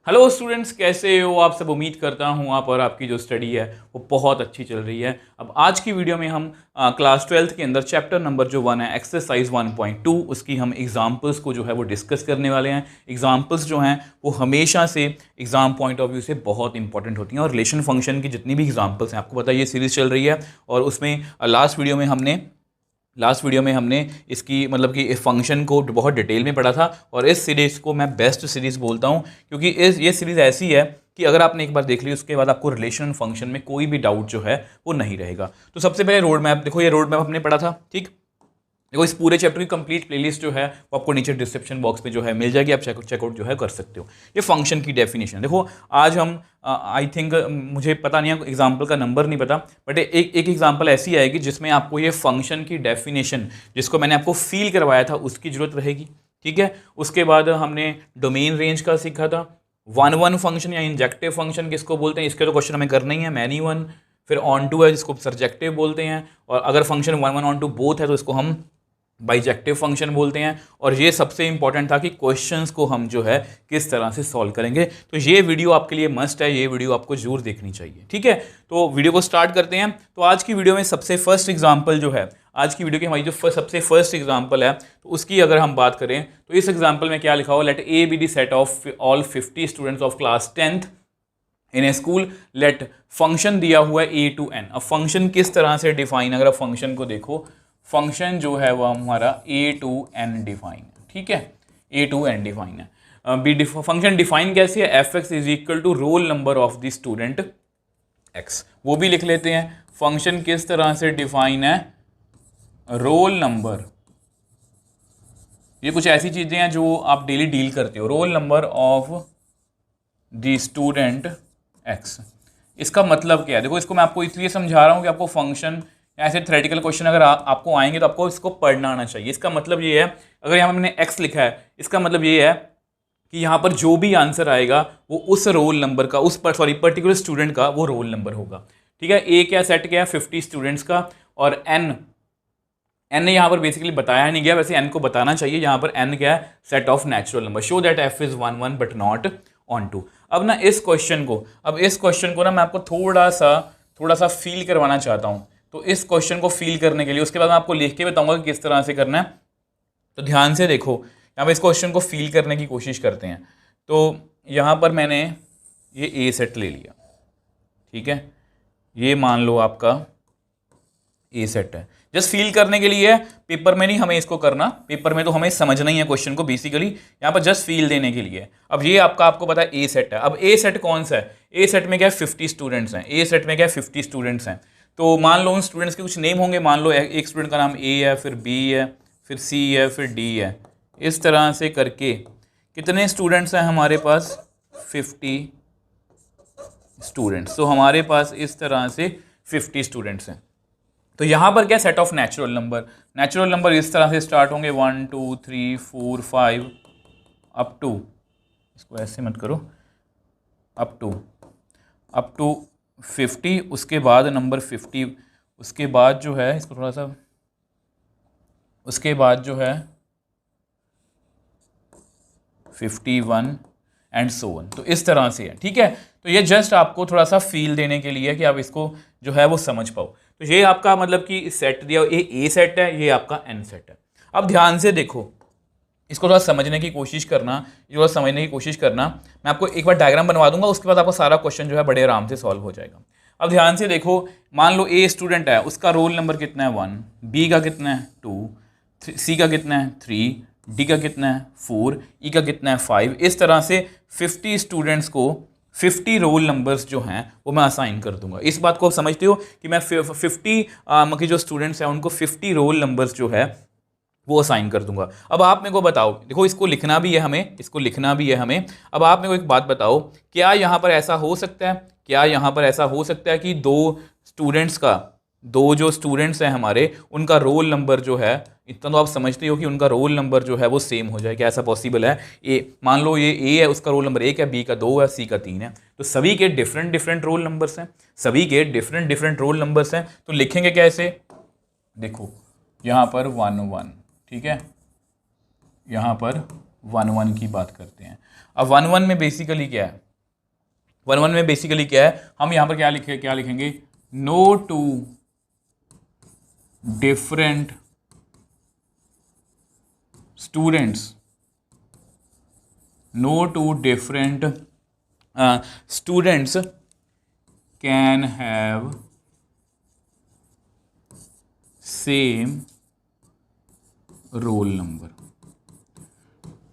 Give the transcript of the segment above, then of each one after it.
Hello students, कैसे हो आप सब। उम्मीद करता हूँ आप और आपकी जो स्टडी है वो बहुत अच्छी चल रही है। अब आज की वीडियो में हम क्लास 12th के अंदर चैप्टर नंबर जो 1 है एक्सरसाइज 1.2 उसकी हम एग्जाम्पल्स को जो है वो डिस्कस करने वाले हैं। एग्जाम्पल्स जो हैं वो हमेशा से एग्जाम पॉइंट ऑफ व्यू से बहुत इंपॉर्टेंट होती हैं और रिलेशन फंक्शन की जितनी भी एग्जाम्पल्स हैं, आपको पता है ये सीरीज़ चल रही है और उसमें लास्ट वीडियो में हमने इसकी मतलब कि इस फंक्शन को बहुत डिटेल में पढ़ा था और इस सीरीज़ को मैं बेस्ट सीरीज़ बोलता हूँ क्योंकि ये सीरीज़ ऐसी है कि अगर आपने एक बार देख ली उसके बाद आपको रिलेशन फंक्शन में कोई भी डाउट जो है वो नहीं रहेगा। तो सबसे पहले रोड मैप देखो, ये रोड मैप हमने पढ़ा था। ठीक, देखो इस पूरे चैप्टर की कंप्लीट प्लेलिस्ट जो है वो आपको नीचे डिस्क्रिप्शन बॉक्स में जो है मिल जाएगी, आप चेकआउट जो है कर सकते हो। ये फंक्शन की डेफिनेशन देखो, आज हम आई थिंक मुझे पता नहीं है एग्जाम्पल का नंबर नहीं पता, बट एक एग्जाम्पल ऐसी आएगी जिसमें आपको ये फंक्शन की डेफिनेशन जिसको मैंने आपको फील करवाया था उसकी जरूरत रहेगी। ठीक है, उसके बाद हमने डोमेन रेंज का सीखा था। वन फंक्शन या इंजेक्टिव फंक्शन किसको बोलते हैं, इसके तो क्वेश्चन हमें करना ही है। मैनी वन, फिर ऑन टू है जिसको सर्जेक्टिव बोलते हैं, और अगर function one on to both है तो इसको हम बाइजेक्टिव फंक्शन बोलते हैं। और ये सबसे इंपॉर्टेंट था कि क्वेश्चंस को हम जो है किस तरह से सॉल्व करेंगे। तो ये वीडियो आपके लिए मस्ट है, ये वीडियो आपको जरूर देखनी चाहिए। ठीक है, तो वीडियो को स्टार्ट करते हैं। तो आज की वीडियो में सबसे फर्स्ट एग्जांपल जो है, आज की वीडियो की हमारी जो सबसे फर्स्ट एग्जांपल है तो उसकी अगर हम बात करें तो इस एग्जांपल में क्या लिखा हुआ, let A be the set of all 50 students of class 10th in a school. Let function दिया हुआ है ए टू एन। अब फंक्शन किस तरह से डिफाइन, अगर आप फंक्शन को देखो, फंक्शन जो है वो हमारा ए टू एन डिफाइन है। ठीक है, ए टू एन डिफाइन है। फंक्शन डिफाइन कैसे है, f x is equal to roll number of the student x. वो भी लिख लेते हैं, फंक्शन किस तरह से डिफाइन है, रोल नंबर। ये कुछ ऐसी चीजें हैं जो आप डेली डील करते हो, role number of the student x. इसका मतलब क्या है, देखो इसको मैं आपको इसलिए समझा रहा हूं कि आपको फंक्शन ऐसे थ्योरेटिकल क्वेश्चन अगर आपको आएंगे तो आपको इसको पढ़ना आना चाहिए। इसका मतलब ये है, अगर यहाँ मैंने x लिखा है, इसका मतलब ये है कि यहाँ पर जो भी आंसर आएगा वो उस रोल नंबर का, पर्टिकुलर स्टूडेंट का वो रोल नंबर होगा। ठीक है, ए क्या सेट क्या है 50 स्टूडेंट्स का, और एन ने यहाँ पर बेसिकली बताया नहीं गया, वैसे एन को बताना चाहिए। यहाँ पर एन क्या है, set of natural number. Show that f is 1 1 but not onto. अब इस क्वेश्चन को ना मैं आपको थोड़ा सा फील करवाना चाहता हूँ। तो इस क्वेश्चन को फील करने के लिए उसके बाद मैं आपको लिख के बताऊंगा कि किस तरह से करना है। तो ध्यान से देखो, यहाँ पे इस क्वेश्चन को फील करने की कोशिश करते हैं। तो यहाँ पर मैंने ये ए सेट ले लिया। ठीक है, ये मान लो आपका ए सेट है। जस्ट फील करने के लिए, पेपर में नहीं हमें इसको करना, पेपर में तो हमें समझना ही है क्वेश्चन को, बेसिकली यहाँ पर जस्ट फील देने के लिए। अब ये आपको पता है ए सेट है। अब ए सेट कौन सा है, ए सेट में क्या है 50 स्टूडेंट्स हैं, ए सेट में क्या है 50 स्टूडेंट्स हैं। तो मान लो उन स्टूडेंट्स के कुछ नेम होंगे, मान लो एक स्टूडेंट का नाम ए है, फिर बी है, फिर सी है, फिर डी है। इस तरह से करके कितने स्टूडेंट्स हैं हमारे पास, 50 स्टूडेंट्स। तो हमारे पास इस तरह से 50 स्टूडेंट्स हैं। तो यहाँ पर क्या, सेट ऑफ नेचुरल नंबर इस तरह से स्टार्ट होंगे 1 2 3 4 5 अप टू, इसको ऐसे मत करो, अप टू 50। उसके बाद नंबर 50, उसके बाद जो है इसको थोड़ा सा, उसके बाद जो है 51 एंड सो ऑन। तो इस तरह से है। ठीक है, तो ये जस्ट आपको थोड़ा सा फील देने के लिए कि आप इसको जो है वो समझ पाओ। तो ये आपका मतलब कि सेट दिया, ये ए सेट है, ये आपका एन सेट है। अब ध्यान से देखो, इसको थोड़ा समझने की कोशिश करना, मैं आपको एक बार डायग्राम बनवा दूंगा, उसके बाद आपको सारा क्वेश्चन जो है बड़े आराम से सॉल्व हो जाएगा। अब ध्यान से देखो, मान लो ए स्टूडेंट है, उसका रोल नंबर कितना है 1, बी का कितना है 2, सी का कितना है 3, डी का कितना है 4, ई का कितना है 5। इस तरह से 50 स्टूडेंट्स को 50 रोल नंबर्स जो हैं वो मैं असाइन कर दूंगा। इस बात को आप समझते हो कि मैं 50 की जो स्टूडेंट्स हैं उनको 50 रोल नंबर्स जो है वो असाइन कर दूंगा। अब आप मेरे को बताओ, देखो इसको लिखना भी है हमें, अब आप मेरे को एक बात बताओ, क्या यहाँ पर ऐसा हो सकता है कि दो जो स्टूडेंट्स हैं हमारे, उनका रोल नंबर जो है, इतना तो आप समझते हो कि उनका रोल नंबर जो है वो सेम हो जाए, क्या ऐसा पॉसिबल है। मान लो ये ए है, उसका रोल नंबर 1 है, बी का 2 है, सी का 3 है। तो सभी के डिफरेंट रोल नंबर्स हैं, तो लिखेंगे कैसे, देखो यहाँ पर 1 1, ठीक है, यहाँ पर 1 1 की बात करते हैं। अब 1 1 में बेसिकली क्या है, 1 1 में बेसिकली क्या है, हम यहाँ पर क्या लिखेंगे, no two different students, no two different students can have same roll number.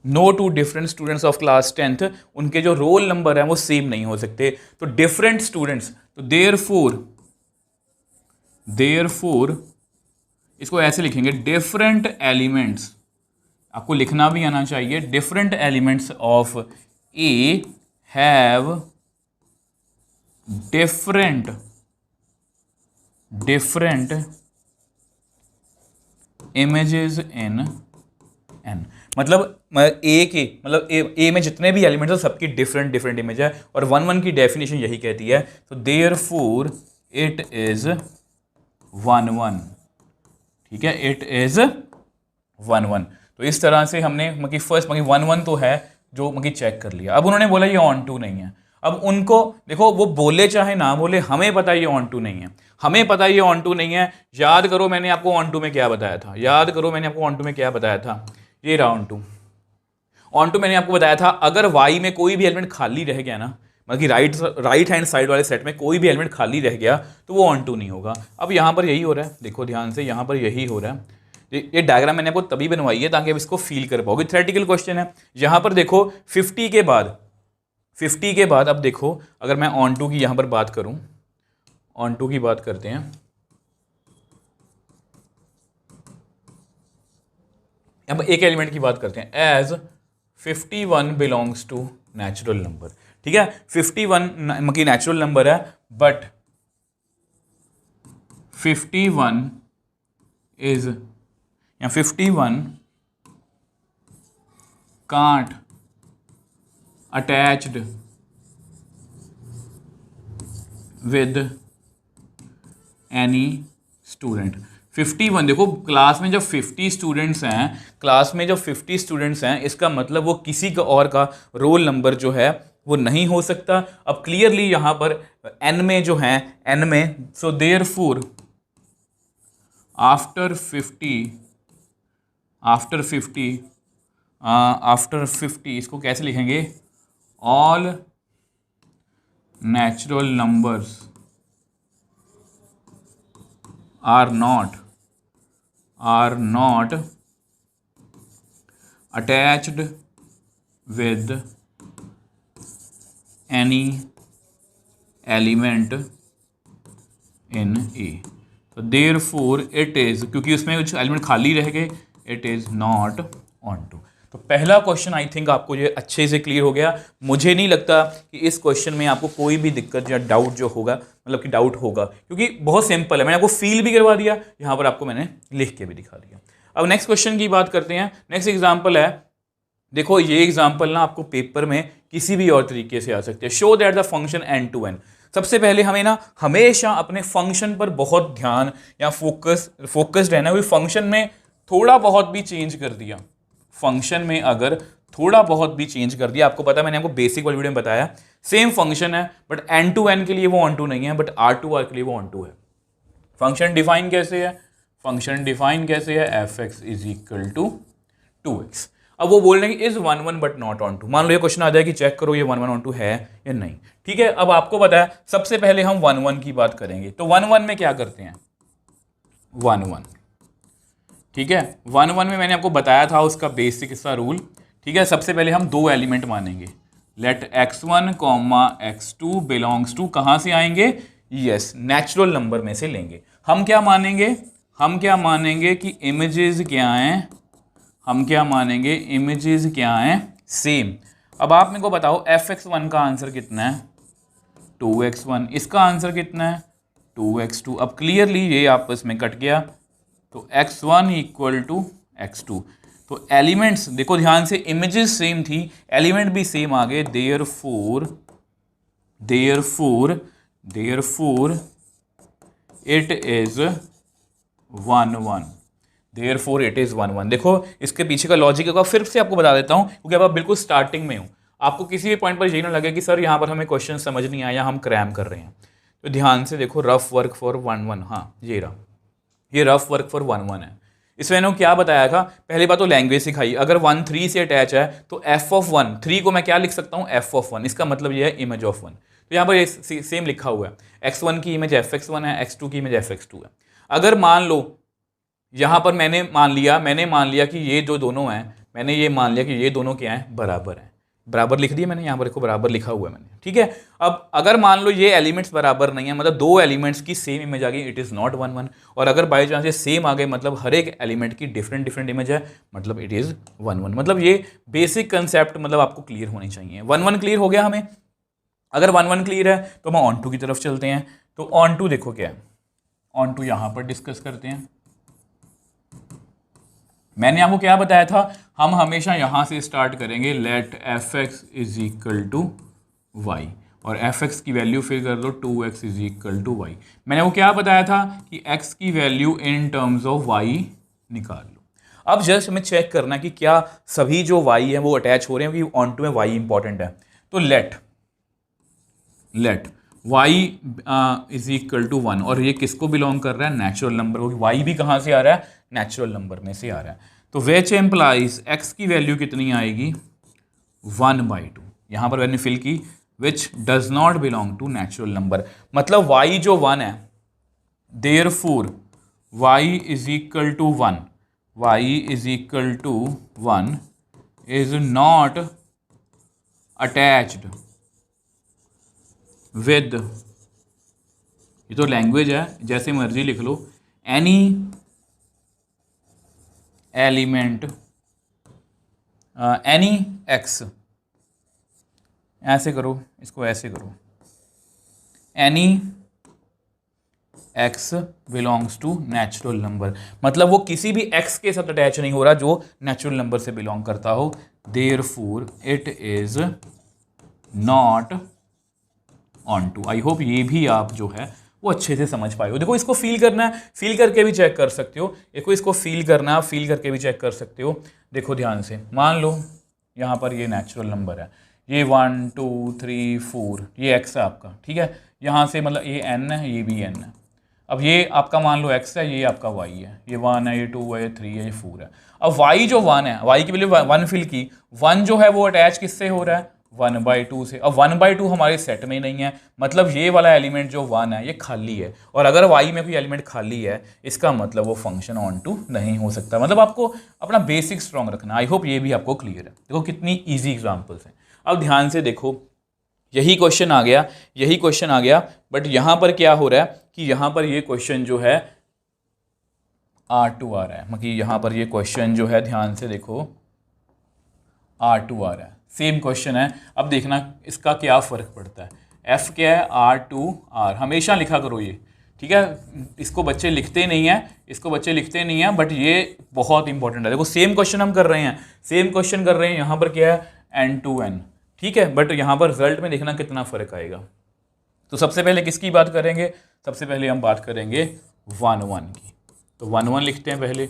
No two different students of class 10th, उनके जो रोल नंबर है वो सेम नहीं हो सकते। तो डिफरेंट स्टूडेंट्स, तो देयरफॉर इसको ऐसे लिखेंगे, डिफरेंट एलिमेंट्स, आपको लिखना भी आना चाहिए, different elements of A have different images in an. मतलब ए में जितने भी एलिमेंट्स हैं सबकी डिफरेंट इमेज है, और 1 1 की डेफिनेशन यही कहती है। तो देयरफॉर इट इज 1 1, ठीक है, इट इज 1 1। तो इस तरह से हमने फर्स्ट 1 1 तो है जो चेक कर लिया। अब उन्होंने बोला ये ऑन टू नहीं है। अब उनको देखो, वो बोले चाहे ना बोले, हमें पता ये ऑन टू नहीं है, हमें पता ये ऑन टू नहीं है। याद करो मैंने आपको ऑन टू में क्या बताया था, ये रहा ऑन टू। ऑन टू मैंने आपको बताया था, अगर वाई में कोई भी एलिमेंट खाली रह गया ना, मतलब कि राइट हैंड साइड वाले सेट में कोई भी एलिमेंट खाली रह गया तो वो ऑन टू नहीं होगा। अब यहाँ पर यही हो रहा है, देखो ध्यान से, यहाँ पर यही हो रहा है। ये डायग्राम मैंने आपको तभी बनवाई है ताकि आप इसको फील कर पाओगे। थ्योरेटिकल क्वेश्चन है। यहाँ पर देखो 50 के बाद अब देखो, अगर मैं ऑन टू की यहाँ पर बात करूँ, ऑन टू की बात करते हैं, अब एक एलिमेंट की बात करते हैं, as 51 belongs to natural number, ठीक है, 51 नेचुरल नंबर है, बट 51 इज, या 51 can't attached with any student. 51 देखो, क्लास में जब 50 स्टूडेंट्स हैं, इसका मतलब वो किसी का और का रोल नंबर जो है वो नहीं हो सकता। अब क्लियरली यहां पर n में जो है, n में, सो देयरफॉर आफ्टर 50 इसको कैसे लिखेंगे, all natural numbers are not attached with any element in A. तो देयरफॉर इट इज, क्योंकि उसमें कुछ एलिमेंट खाली रह गए, it is not onto. तो पहला क्वेश्चन आई थिंक आपको ये अच्छे से क्लियर हो गया। मुझे नहीं लगता कि इस क्वेश्चन में आपको कोई भी दिक्कत या डाउट जो होगा, मतलब कि डाउट होगा, क्योंकि बहुत सिंपल है। मैंने आपको फील भी करवा दिया, यहाँ पर आपको मैंने लिख के भी दिखा दिया। अब नेक्स्ट क्वेश्चन की बात करते हैं। नेक्स्ट एग्जाम्पल है, देखो ये एग्जाम्पल ना आपको पेपर में किसी भी और तरीके से आ सकते हैं। Show that the function N to N. सबसे पहले हमें ना हमेशा अपने फंक्शन पर बहुत ध्यान या फोकस्ड रहना। कोई फंक्शन में थोड़ा बहुत भी चेंज कर दिया, फंक्शन में अगर थोड़ा बहुत भी चेंज कर दिया, आपको पता है मैंने आपको बेसिक वाली वीडियो में बताया, सेम फंक्शन है बट एन टू एन के लिए वो ऑन टू नहीं है, बट आर टू आर के लिए वो ऑन टू है। फंक्शन डिफाइन कैसे है, f x is equal to 2x। अब वो बोल रहे हैं कि is 1 1 but not onto. मान लो ये क्वेश्चन आ जाए कि चेक करो ये 1 1 ऑन टू है या नहीं, ठीक है। अब आपको पता है सबसे पहले हम 1 1 की बात करेंगे। तो 1 1 में क्या करते हैं, 1 1, ठीक है, 1 1 में मैंने आपको बताया था उसका बेसिक सा रूल, ठीक है। सबसे पहले हम दो एलिमेंट मानेंगे, late x1 x2 belongs to, कहाँ से आएंगे, यस, नेचुरल नंबर में से लेंगे। हम क्या मानेंगे कि इमेजेस क्या हैं, सेम। अब आप मेरे को बताओ fx1 का आंसर कितना है, 2x1, इसका आंसर कितना है, 2x2। अब क्लियरली ये आपस में कट गया, तो x1 इक्वल टू x2। तो एलिमेंट्स देखो ध्यान से, इमेजेस सेम थी, एलिमेंट भी सेम आ गए। Therefore it is 1 1। Therefore it is 1 1। देखो इसके पीछे का लॉजिक का फिर से आपको बता देता हूँ, क्योंकि अब आप बिल्कुल स्टार्टिंग में हो, आपको किसी भी पॉइंट पर यही ना लगे कि सर यहाँ पर हमें क्वेश्चन समझ नहीं आया, हम क्रैम कर रहे हैं। तो ध्यान से देखो, रफ वर्क फॉर 1 1, हाँ ये रहा, ये रफ वर्क फॉर 1 1 है। इसमें मैंने क्या बताया था, पहली बात तो लैंग्वेज सिखाई। अगर 1 3 से अटैच है तो f ऑफ 1, 3 को मैं क्या लिख सकता हूँ, f ऑफ 1, इसका मतलब ये है इमेज ऑफ 1। तो यहाँ पर ये सेम लिखा हुआ है, x1 की इमेज fx1 है, x2 की इमेज fx2 है। अगर मान लो यहाँ पर मैंने मान लिया कि ये जो दोनों हैं, मैंने ये मान लिया कि ये दोनों क्या हैं, बराबर हैं। बराबर लिख दिया मैंने, यहाँ पर देखो बराबर लिखा हुआ है मैंने, ठीक है। अब अगर मान लो ये एलिमेंट्स बराबर नहीं है, मतलब दो एलिमेंट्स की सेम इमेज आ गई, इट इज़ नॉट 1 1। और अगर बाई चांस ये सेम आ गए, मतलब हर एक एलिमेंट की डिफरेंट इमेज है, मतलब इट इज़ 1 1। मतलब ये बेसिक कंसेप्ट मतलब आपको क्लियर होनी चाहिए। 1 1 क्लियर हो गया हमें। अगर 1 1 क्लियर है तो हम ऑन टू की तरफ चलते हैं। तो ऑन टू देखो क्या है, ऑन टू यहाँ पर डिस्कस करते हैं। मैंने आपको क्या बताया था, हम हमेशा यहां से स्टार्ट करेंगे, let f x is equal to y, और एफ एक्स की वैल्यू फिर कर दो 2x is equal to Y. मैंने वो क्या बताया था कि x की value in terms of y निकाल लो। अब जस्ट हमें चेक करना कि क्या सभी जो y है वो अटैच हो रहे हैं, क्योंकि ऑन टू में y इंपॉर्टेंट है। तो let y is equal to 1, और ये किसको बिलोंग कर रहा है, नेचुरल नंबर को। y भी कहाँ से आ रहा है, नेचुरल नंबर में से आ रहा है। तो विच एम्प्लाइज x की वैल्यू कितनी आएगी, 1/2। यहाँ पर मैंने फिल की which does not belong to natural number, मतलब y जो 1 है, therefore y is equal to 1, y is equal to 1 is not attached with, ये तो लैंग्वेज है, जैसे मर्जी लिख लो, एनी एलिमेंट एनी एक्स, ऐसे करो, इसको ऐसे करो, any x belongs to natural number, मतलब वो किसी भी एक्स के साथ अटैच नहीं हो रहा जो नेचुरल नंबर से बिलोंग करता हो। Therefore it is not onto. I hope ये भी आप जो है वो अच्छे से समझ पाए हो। देखो इसको फील करना है, फील करके भी चेक कर सकते हो। देखो इसको फील करना है, फील करके भी चेक कर सकते हो। देखो ध्यान से, मान लो यहाँ पर ये नेचुरल नंबर है, ये 1 2 3 4, ये एक्स है आपका, ठीक है। यहाँ से मतलब ये एन है, ये भी एन है। अब ये आपका मान लो एक्स है, ये आपका वाई है, ये 1 है, ये 2 है, ये 3 है, ये 4 है। अब वाई जो 1 है, वाई की वैल्यू 1 फिल की, 1 जो है वो अटैच किससे हो रहा है, 1/2 से। अब 1/2 हमारे सेट में ही नहीं है, मतलब ये वाला एलिमेंट जो 1 है ये खाली है। और अगर y में कोई एलिमेंट खाली है, इसका मतलब वो फंक्शन ऑन टू नहीं हो सकता। मतलब आपको अपना बेसिक स्ट्रॉन्ग रखना। आई होप ये भी आपको क्लियर है। देखो कितनी ईजी एग्जाम्पल्स हैं। अब ध्यान से देखो, यही क्वेश्चन आ गया, बट यहाँ पर क्या हो रहा है कि यहाँ पर ये क्वेश्चन जो है R2 आ रहा है, मतलब यहाँ पर ये क्वेश्चन जो है, ध्यान से देखो, R2 आ रहा है, सेम क्वेश्चन है। अब देखना इसका क्या फ़र्क पड़ता है। F क्या है, R2R, हमेशा लिखा करो ये, ठीक है। इसको बच्चे लिखते नहीं हैं, बट ये बहुत इंपॉर्टेंट है। देखो सेम क्वेश्चन हम कर रहे हैं, यहाँ पर क्या है, N2N, ठीक है। बट यहाँ पर रिजल्ट में देखना कितना फ़र्क आएगा। तो सबसे पहले किसकी बात करेंगे, सबसे पहले हम बात करेंगे 1 1 की। तो 1 1 लिखते हैं पहले।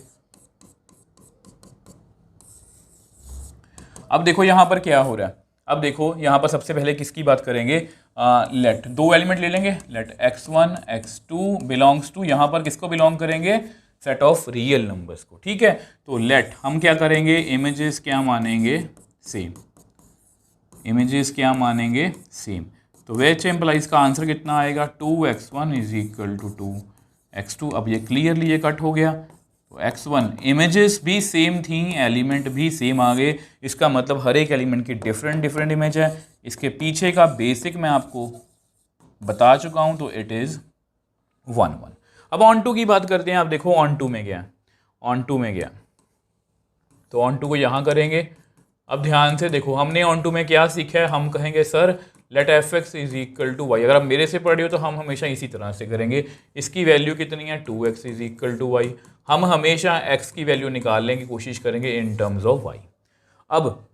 अब देखो यहाँ पर क्या हो रहा है, अब देखो यहाँ पर सबसे पहले किसकी बात करेंगे, लेट, दो एलिमेंट ले लेंगे, late x1 x2 belongs to, यहाँ पर किसको बिलोंग करेंगे, सेट ऑफ रियल नंबर्स को, ठीक है। तो लेट हम क्या करेंगे, इमेजेस क्या मानेंगे, सेम, इमेजेस क्या मानेंगे, सेम। तो विच एम्प्लाइज का आंसर कितना आएगा, 2x1 is equal to 2x2। अब ये क्लियरली ये कट हो गया। तो x1 इमेजेस भी सेम थी, एलिमेंट भी सेम आ गए, इसका मतलब हर एक एलिमेंट की डिफरेंट इमेज है। इसके पीछे का बेसिक मैं आपको बता चुका हूं, तो इट इज़ 1 1। अब ऑन टू की बात करते हैं। आप देखो ऑन टू में गया, तो ऑन टू को यहाँ करेंगे। अब ध्यान से देखो, हमने ऑन टू में क्या सीखा है, हम कहेंगे sir let f x is equal to y. अगर आप मेरे से पढ़ रहे हो तो हम हमेशा इसी तरह से करेंगे। इसकी वैल्यू कितनी है, 2x is equal to y. हम हमेशा x की वैल्यू निकालने की कोशिश करेंगे इन टर्म्स ऑफ y। अब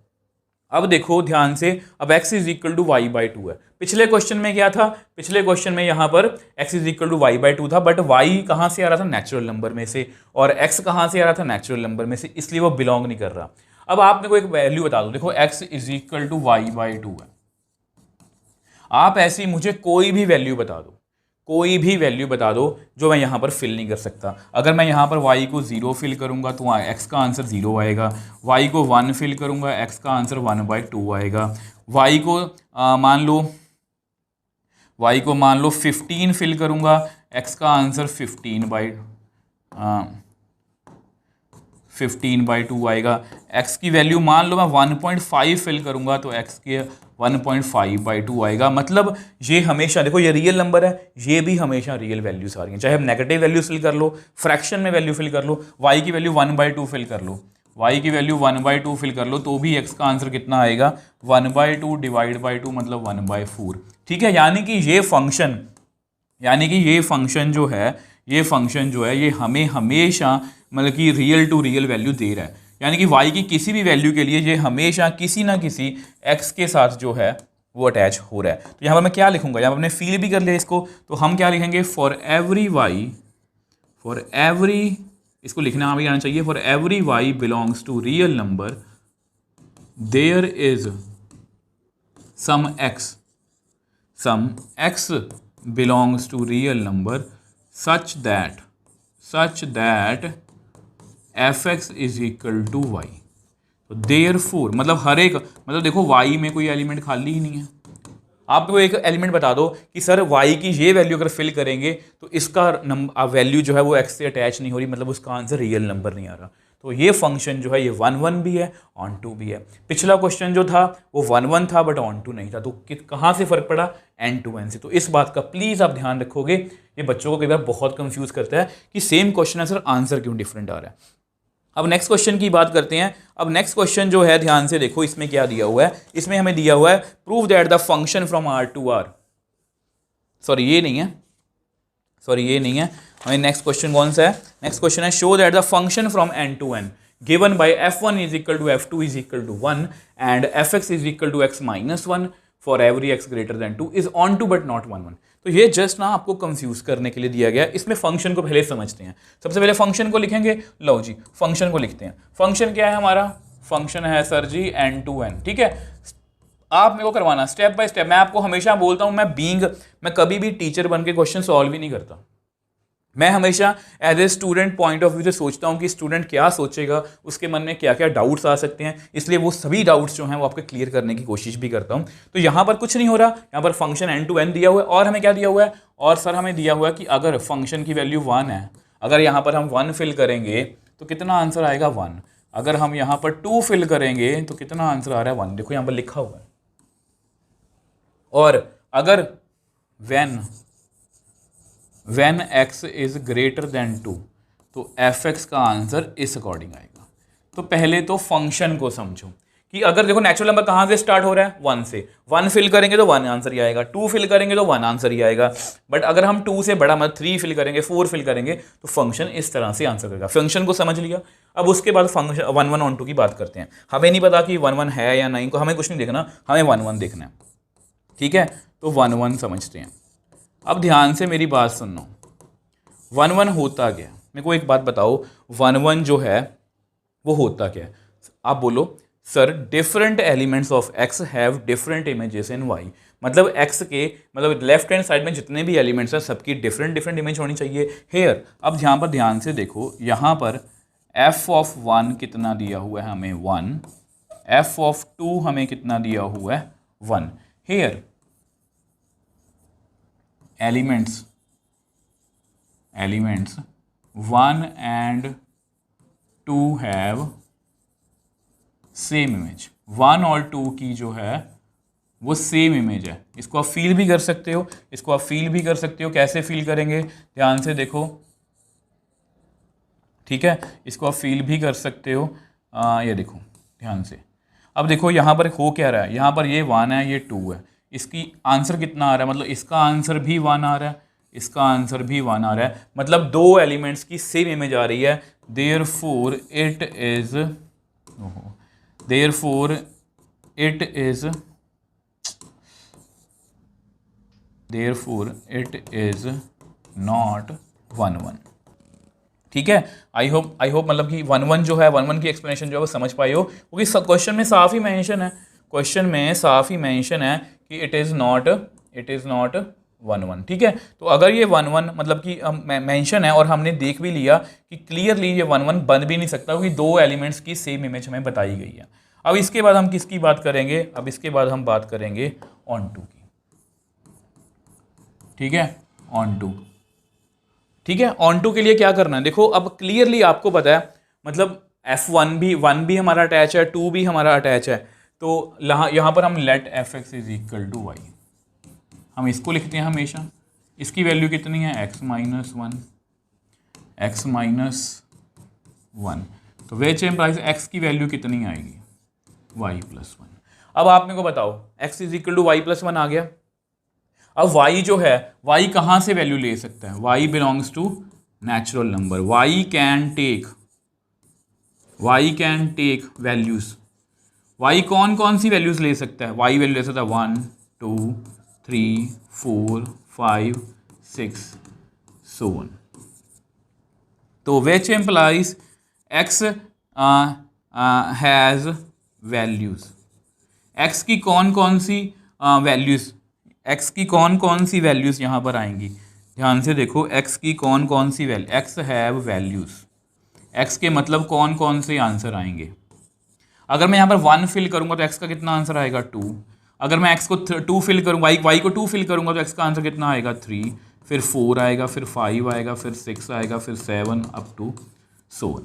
अब देखो ध्यान से, अब x is equal to y by two है। पिछले क्वेश्चन में क्या था, पिछले क्वेश्चन में यहाँ पर x is equal to y by two था, बट y कहाँ से आ रहा था, नेचुरल नंबर में से, और x कहाँ से आ रहा था, नेचुरल नंबर में से, इसलिए वो बिलोंग नहीं कर रहा। अब आप मेरे को एक वैल्यू बता दो, देखो x is equal to y by two है, आप ऐसी मुझे कोई भी वैल्यू बता दो, कोई भी वैल्यू बता दो जो मैं यहाँ पर फिल नहीं कर सकता। अगर मैं यहाँ पर y को 0 फिल करूँगा तो x का आंसर 0 आएगा, y को 1 फिल करूँगा x का आंसर 1/2 आएगा, y को मान लो 15 फिल करूँगा, x का आंसर 15/2 आएगा। x की वैल्यू मान लो मैं 1.5 फिल करूँगा तो x के 1.5/2 आएगा। मतलब ये हमेशा, देखो ये रियल नंबर है, ये भी हमेशा रियल वैल्यूज आ रही हैं, चाहे हम नेगेटिव वैल्यू फिल कर लो, फ्रैक्शन में वैल्यू फिल कर लो, y की वैल्यू 1/2 फिल कर लो, y की वैल्यू 1/2 फिल कर लो, तो भी x का आंसर कितना आएगा, 1/2 डिवाइड बाई 2 मतलब 1/4। ठीक है, यानी कि ये फंक्शन जो है ये हमें हमेशा मतलब कि रियल टू रियल वैल्यू दे रहा है, यानी कि y की किसी भी वैल्यू के लिए ये हमेशा किसी ना किसी x के साथ जो है वो अटैच हो रहा है। तो यहाँ पर मैं क्या लिखूंगा, यहाँ पर हमने फील भी कर लिया इसको, तो हम क्या लिखेंगे, फॉर एवरी इसको लिखना भी आना चाहिए, for every y belongs to real number there is some x belongs to real number such that fx is equal to y. तो देयरफॉर मतलब हर एक, मतलब देखो y में कोई एलिमेंट खाली ही नहीं है। आपको एक एलिमेंट बता दो कि सर y की ये वैल्यू अगर फिल करेंगे तो इसका वैल्यू जो है वो x से अटैच नहीं हो रही, मतलब उसका आंसर रियल नंबर नहीं आ रहा। तो ये फंक्शन जो है ये 1 भी है, ऑन टू भी है। पिछला क्वेश्चन जो था वो 1 था बट ऑन टू नहीं था, तो कहाँ से फर्क पड़ा, एन टू एन से। तो इस बात का प्लीज़ आप ध्यान रखोगे, ये बच्चों को कई बार बहुत कंफ्यूज करता है कि सेम क्वेश्चन है सर आंसर क्यों डिफरेंट आ रहा है। अब नेक्स्ट क्वेश्चन की बात करते हैं। अब नेक्स्ट क्वेश्चन जो है ध्यान से देखो, इसमें क्या दिया हुआ है, इसमें हमें दिया हुआ है prove that the function from R to R, sorry ये नहीं है, हमें नेक्स्ट क्वेश्चन कौन सा है, नेक्स्ट क्वेश्चन है show that the function from n to n given by f1 is equal to f2 is equal to 1 and fx is equal to x minus 1 for every x greater than 2 is onto but not 1 1। तो ये just ना आपको confuse करने के लिए दिया गया है। इसमें फंक्शन को पहले समझते हैं। सबसे पहले फंक्शन को लिखेंगे, लो जी फंक्शन को लिखते हैं। फंक्शन क्या है हमारा, फंक्शन है sir ji n to n। ठीक है, आप मेरे को करवाना स्टेप बाय स्टेप। मैं आपको हमेशा बोलता हूं मैं कभी भी टीचर बन के क्वेश्चन सॉल्व ही नहीं करता। मैं हमेशा as a student point of view से सोचता हूं कि स्टूडेंट क्या सोचेगा, उसके मन में क्या क्या डाउट्स आ सकते हैं, इसलिए वो सभी डाउट्स जो हैं वो आपके क्लियर करने की कोशिश भी करता हूं। तो यहाँ पर कुछ नहीं हो रहा, यहाँ पर फंक्शन n to n दिया हुआ है, और हमें क्या दिया हुआ है, और सर हमें दिया हुआ है कि अगर फंक्शन की वैल्यू 1 है, अगर यहाँ पर हम 1 फिल करेंगे तो कितना आंसर आएगा 1, अगर हम यहाँ पर 2 फिल करेंगे तो कितना आंसर आ रहा है 1। देखो यहाँ पर लिखा हुआ है। और अगर when x is greater than 2 तो fx का आंसर इस अकॉर्डिंग आएगा। तो पहले तो फंक्शन को समझो कि अगर देखो नेचुरल नंबर कहाँ से स्टार्ट हो रहा है, 1 से। 1 फिल करेंगे तो 1 आंसर ही आएगा, 2 फिल करेंगे तो 1 आंसर ही आएगा। बट अगर हम 2 से बड़ा मतलब 3 फिल करेंगे, 4 फिल करेंगे तो फंक्शन इस तरह से आंसर करेगा। फंक्शन को समझ लिया। अब उसके बाद फंक्शन 1 1 ऑन 2 की बात करते हैं। हमें नहीं पता कि 1 1 है या नहीं, को हमें कुछ नहीं देखना, हमें 1 1 देखना है। ठीक है, तो 1 1 समझते हैं। अब ध्यान से मेरी बात सुनना, 1 1 होता क्या, मेरे को एक बात बताओ, 1 1 जो है वो होता क्या है। आप बोलो sir different elements of x have different images in y। मतलब x के मतलब लेफ्ट हैंड साइड में जितने भी एलिमेंट्स हैं सबकी डिफरेंट इमेज होनी चाहिए हेयर। अब यहाँ पर ध्यान से देखो, यहाँ पर f ऑफ 1 कितना दिया हुआ है हमें 1, f ऑफ 2 हमें कितना दिया हुआ है 1। Here elements 1 and 2 have same image. 1 और 2 की जो है वो सेम इमेज है। इसको आप फील भी कर सकते हो, कैसे फील करेंगे ध्यान से देखो। ठीक है, इसको आप फील भी कर सकते हो, ये देखो ध्यान से। अब देखो यहाँ पर हो क्या रहा है, यहाँ पर ये 1 है, ये 2 है, इसकी आंसर कितना आ रहा है, मतलब इसका आंसर भी 1 आ रहा है, इसका आंसर भी 1 आ रहा है, मतलब दो एलिमेंट्स की सेम इमेज आ रही है। Therefore it is therefore it is not 1 1। ठीक है, आई होप मतलब कि 1 1 जो है 1 1 की एक्सप्लेनेशन जो है वो समझ पाई हो, क्योंकि क्वेश्चन में साफ ही मेंशन है, क्वेश्चन में साफ ही मेंशन है कि इट इज़ नॉट 1 1। ठीक है, तो अगर ये 1 1 मतलब कि मेंशन है और हमने देख भी लिया कि क्लियरली ये 1 1 बन भी नहीं सकता, क्योंकि दो एलिमेंट्स की सेम इमेज हमें बताई गई है। अब इसके बाद हम किसकी बात करेंगे, अब इसके बाद हम बात करेंगे ऑन टू की। ठीक है, ऑन टू। ठीक है, ऑन टू के लिए क्या करना है, देखो अब क्लियरली आपको पता है, मतलब F1 भी 1 भी हमारा अटैच है, 2 भी हमारा अटैच है, तो यहाँ पर हम let Fx is equal to y, हम इसको लिखते हैं हमेशा। इसकी वैल्यू कितनी है, x माइनस 1, तो विच इम्प्लाइज x की वैल्यू कितनी आएगी, y प्लस 1। अब आप मेरे को बताओ x is equal to y plus 1 आ गया। अब y जो है, y कहाँ से वैल्यू ले सकता है, y belongs to natural number, y can take values. y कौन कौन सी वैल्यूज ले सकता है, y वैल्यू ले सकता है 1 2 3 4 5 6 so on। तो which implies x has values, x की कौन कौन सी वैल्यूज, x की कौन कौन सी वैल्यूज यहाँ पर आएंगी, ध्यान से देखो, x की कौन कौन सी value, x have values, x के मतलब कौन कौन से आंसर आएंगे। अगर मैं यहाँ पर 1 फिल करूँगा तो x का कितना आंसर आएगा 2, अगर मैं x को 2 फिल करूँगा, y को 2 फिल करूँगा तो x का आंसर कितना आएगा 3, फिर 4 आएगा, फिर 5 आएगा, फिर 6 आएगा, फिर 7 अप टू so on।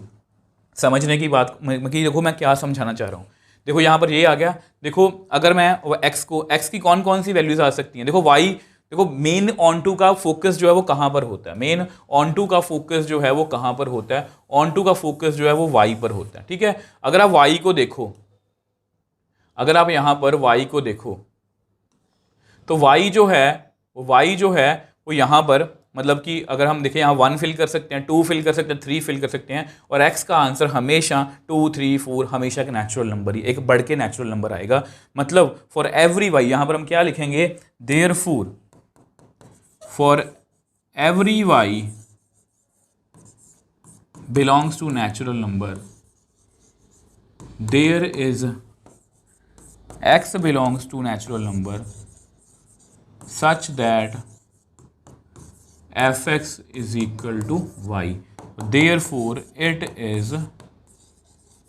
समझने की बात कि देखो मैं क्या समझाना चाह रहा हूँ, देखो यहाँ पर ये आ गया। देखो अगर मैं x की कौन कौन सी वैल्यूज आ सकती हैं, देखो y, देखो मेन ऑन टू का फोकस जो है वो कहाँ पर होता है, मेन ऑन टू का फोकस जो है वो कहाँ पर होता है, ऑन टू का फोकस जो है वो y पर होता है। ठीक है, अगर आप y को देखो, अगर आप यहाँ पर y को देखो तो y जो है वो यहाँ पर मतलब कि अगर हम देखें यहाँ 1 फिल कर सकते हैं, 2 फिल कर सकते हैं, 3 फिल कर सकते हैं, और x का आंसर हमेशा 2 3 4 हमेशा एक नेचुरल नंबर ही, एक बढ़ के नेचुरल नंबर आएगा। मतलब फॉर एवरी y, यहाँ पर हम क्या लिखेंगे, therefore for every y belongs to natural number, there is x belongs to natural number such that fx is equal to y, therefore it is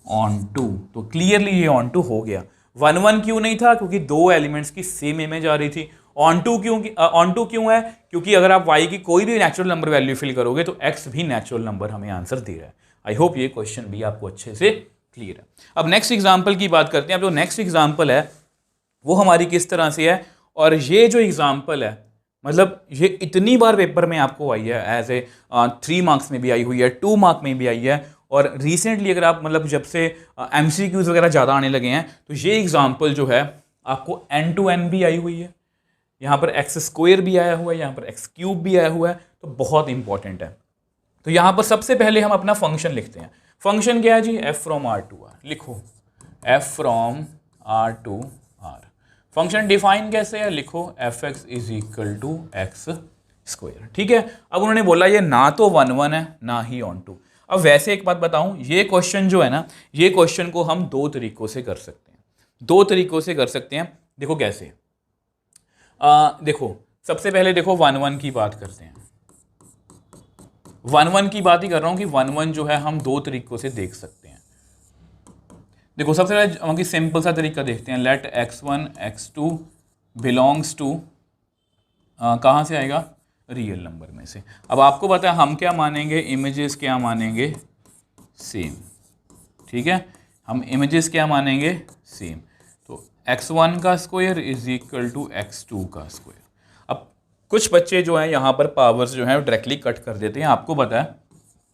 on to। तो clearly ये on to हो गया। 1 1 क्यों नहीं था, क्योंकि दो एलिमेंट्स की सेम इमेज आ रही थी। on to क्यों है, क्योंकि अगर आप y की कोई भी नेचुरल नंबर वैल्यू फिल करोगे तो x भी नेचुरल नंबर हमें आंसर दे रहा है। आई होप ये क्वेश्चन भी आपको अच्छे से क्लियर है। अब नेक्स्ट एग्जाम्पल की बात करते हैं। अब जो नेक्स्ट एग्जाम्पल है वो हमारी किस तरह से है, और ये जो एग्जाम्पल है मतलब ये इतनी बार पेपर में आपको आई है, एज ए 3 मार्क्स में भी आई हुई है, 2 मार्क में भी आई है, और रिसेंटली अगर आप मतलब जब से MCQs वगैरह ज़्यादा आने लगे हैं तो ये एग्जाम्पल जो है आपको n to n भी आई हुई है, यहाँ पर x² भी आया हुआ है, यहाँ पर x³ भी आया हुआ है, तो बहुत इंपॉर्टेंट है। तो यहाँ पर सबसे पहले हम अपना फंक्शन लिखते हैं। फंक्शन क्या है जी, f from r to r, लिखो f from r to r। Function define कैसे है, लिखो fx is equal to x²। ठीक है, अब उन्होंने बोला ये ना तो 1 1 है ना ही ऑन टू। अब वैसे एक बात बताऊं, ये क्वेश्चन जो है ना, ये क्वेश्चन को हम 2 तरीकों से कर सकते हैं, 2 तरीकों से कर सकते हैं। देखो कैसे, देखो सबसे पहले देखो 1 1 की बात करते हैं। 1 1 की बात ही कर रहा हूं कि 1 1 जो है हम 2 तरीकों से देख सकते हैं। देखो सबसे पहले हम सिंपल सा तरीका देखते हैं, late x1 x2 belongs to कहाँ से आएगा, रियल नंबर में से। अब आपको पता है हम क्या मानेंगे, इमेजेस क्या मानेंगे, सेम। ठीक है, हम इमेजेस क्या मानेंगे, सेम। तो x1 का square is equal to x2 का स्क्वायर। अब कुछ बच्चे जो हैं यहाँ पर पावर्स जो हैं डायरेक्टली कट कर देते हैं। आपको पता है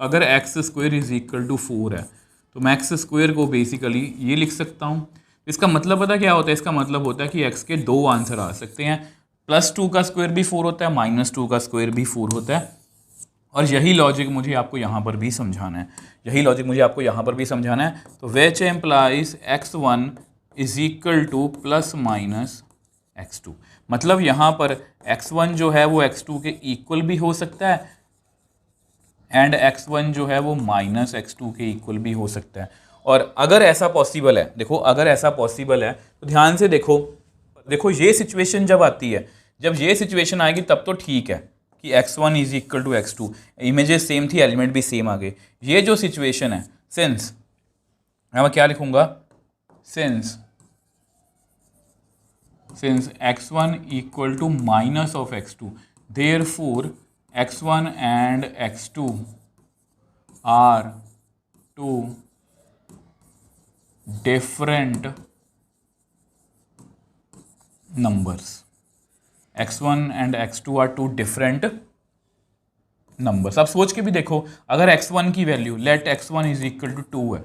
अगर x² इज इक्वल टू 4 है तो मैं x² को बेसिकली ये लिख सकता हूँ। इसका मतलब पता क्या होता है, इसका मतलब होता है कि x के 2 आंसर आ सकते हैं, +2 का स्क्वायर भी 4 होता है, -2 का स्क्वायर भी 4 होता है। और यही लॉजिक मुझे आपको यहाँ पर भी समझाना है, यही लॉजिक मुझे आपको यहाँ पर भी समझाना है। तो which employees x1 is equal two plus minus x2। मतलब यहाँ पर x1 जो है वो x2 के इक्वल भी हो सकता है एंड x1 जो है वो माइनस x2 के इक्वल भी हो सकता है। और अगर ऐसा पॉसिबल है, देखो अगर ऐसा पॉसिबल है तो ध्यान से देखो, देखो ये सिचुएशन जब आती है, जब ये सिचुएशन आएगी तब तो ठीक है कि x1 is equal to x2, images same थी, एलिमेंट भी सेम आ गए। ये जो सिचुएशन है, सिंस मैं क्या लिखूंगा, since x1 equal to minus of x2, therefore x1 and x2 are two different numbers. x1 and x2 are two different numbers. अब सोच के भी देखो, अगर x1 की value let x1 is equal to 2 है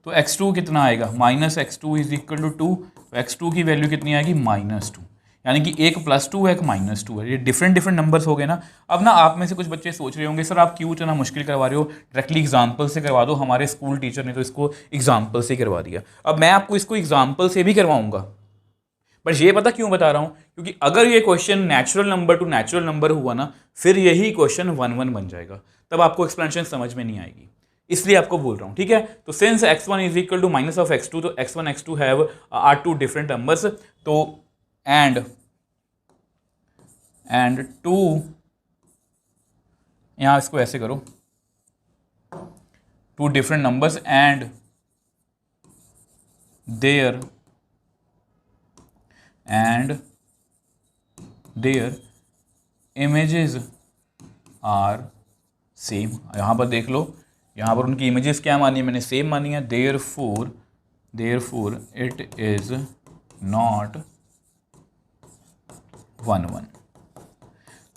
तो x2 कितना आएगा, minus x2 is equal to 2, तो x2 की वैल्यू कितनी आएगी, -2। यानी कि एक +2 है, एक -2 है, ये डिफरेंट नंबर्स हो गए ना। अब ना आप में से कुछ बच्चे सोच रहे होंगे सर आप क्यों इतना मुश्किल करवा रहे हो, डायरेक्टली एग्जाम्पल से करवा दो, हमारे स्कूल टीचर ने तो इसको एग्जाम्पल से करवा दिया। अब मैं आपको इसको एग्जाम्पल से भी करवाऊंगा, बट ये पता क्यों बता रहा हूँ, क्योंकि अगर ये question natural number two natural number हुआ ना, फिर यही क्वेश्चन 1-1 बन जाएगा, तब आपको एक्सप्लेनेशन समझ में नहीं आएगी, इसलिए आपको बोल रहा हूँ, ठीक है। तो since x1 is equal to minus of x2, तो x1 x2 have are two different numbers, तो एंड 2, यहां इसको ऐसे करो, 2 different numbers and their images are same. यहां पर देख लो, यहाँ पर उनकी इमेजेस क्या मानी है, मैंने सेम मानी है, देयरफॉर इट इज नॉट 1-1।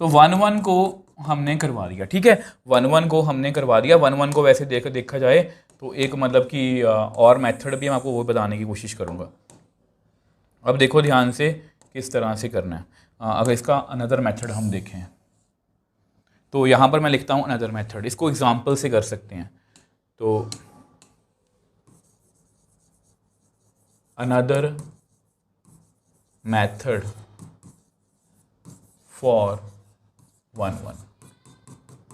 तो 1-1 को हमने करवा दिया, ठीक है, 1-1 को हमने करवा दिया। 1-1 को वैसे देखा जाए तो एक मतलब कि और मेथड भी मैं आपको वो बताने की कोशिश करूँगा। अब देखो ध्यान से किस तरह से करना है। अगर इसका अनदर मेथड हम देखें तो यहाँ पर मैं लिखता हूँ अनदर मेथड, इसको एग्जाम्पल से कर सकते हैं। तो अनदर मेथड फॉर 1-1,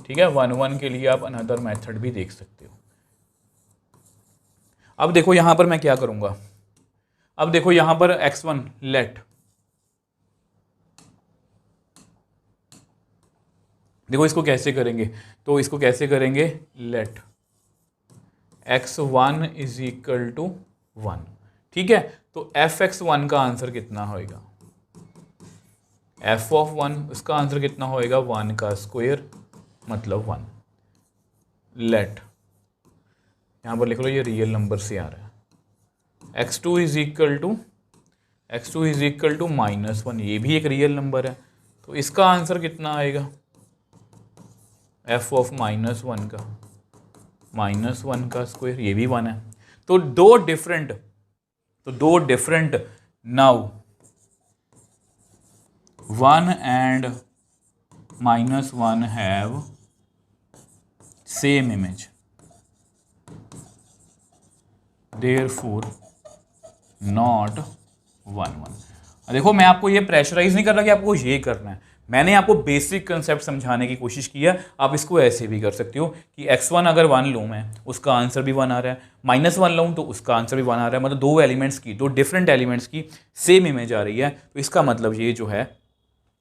ठीक है, 1-1 के लिए आप अनदर मेथड भी देख सकते हो। अब देखो यहाँ पर मैं क्या करूँगा, अब देखो यहाँ पर x1 लेट, देखो इसको कैसे करेंगे, तो इसको कैसे करेंगे, late x1 is equal to 1, ठीक है। तो fx1 का आंसर कितना होएगा, f ऑफ 1 इसका आंसर कितना होएगा, 1 का स्क्वायर मतलब 1। लेट यहाँ पर लिख लो, ये रियल नंबर से आ रहा है, x2 इज इक्वल टू -1, ये भी एक रियल नंबर है, तो इसका आंसर कितना आएगा, f ऑफ -1 का स्क्वायर, ये भी 1 है। तो दो different now 1 and -1 have same image, therefore not 1-1। देखो मैं आपको ये प्रेशराइज नहीं कर रहा कि आपको ये करना है, मैंने आपको बेसिक कंसेप्ट समझाने की कोशिश की है। आप इसको ऐसे भी कर सकते हो कि x1 अगर 1 लूँ मैं, उसका आंसर भी 1 आ रहा है, -1 लूँ तो उसका आंसर भी 1 आ रहा है, मतलब दो डिफरेंट एलिमेंट्स की सेम इमेज आ रही है, तो इसका मतलब ये जो है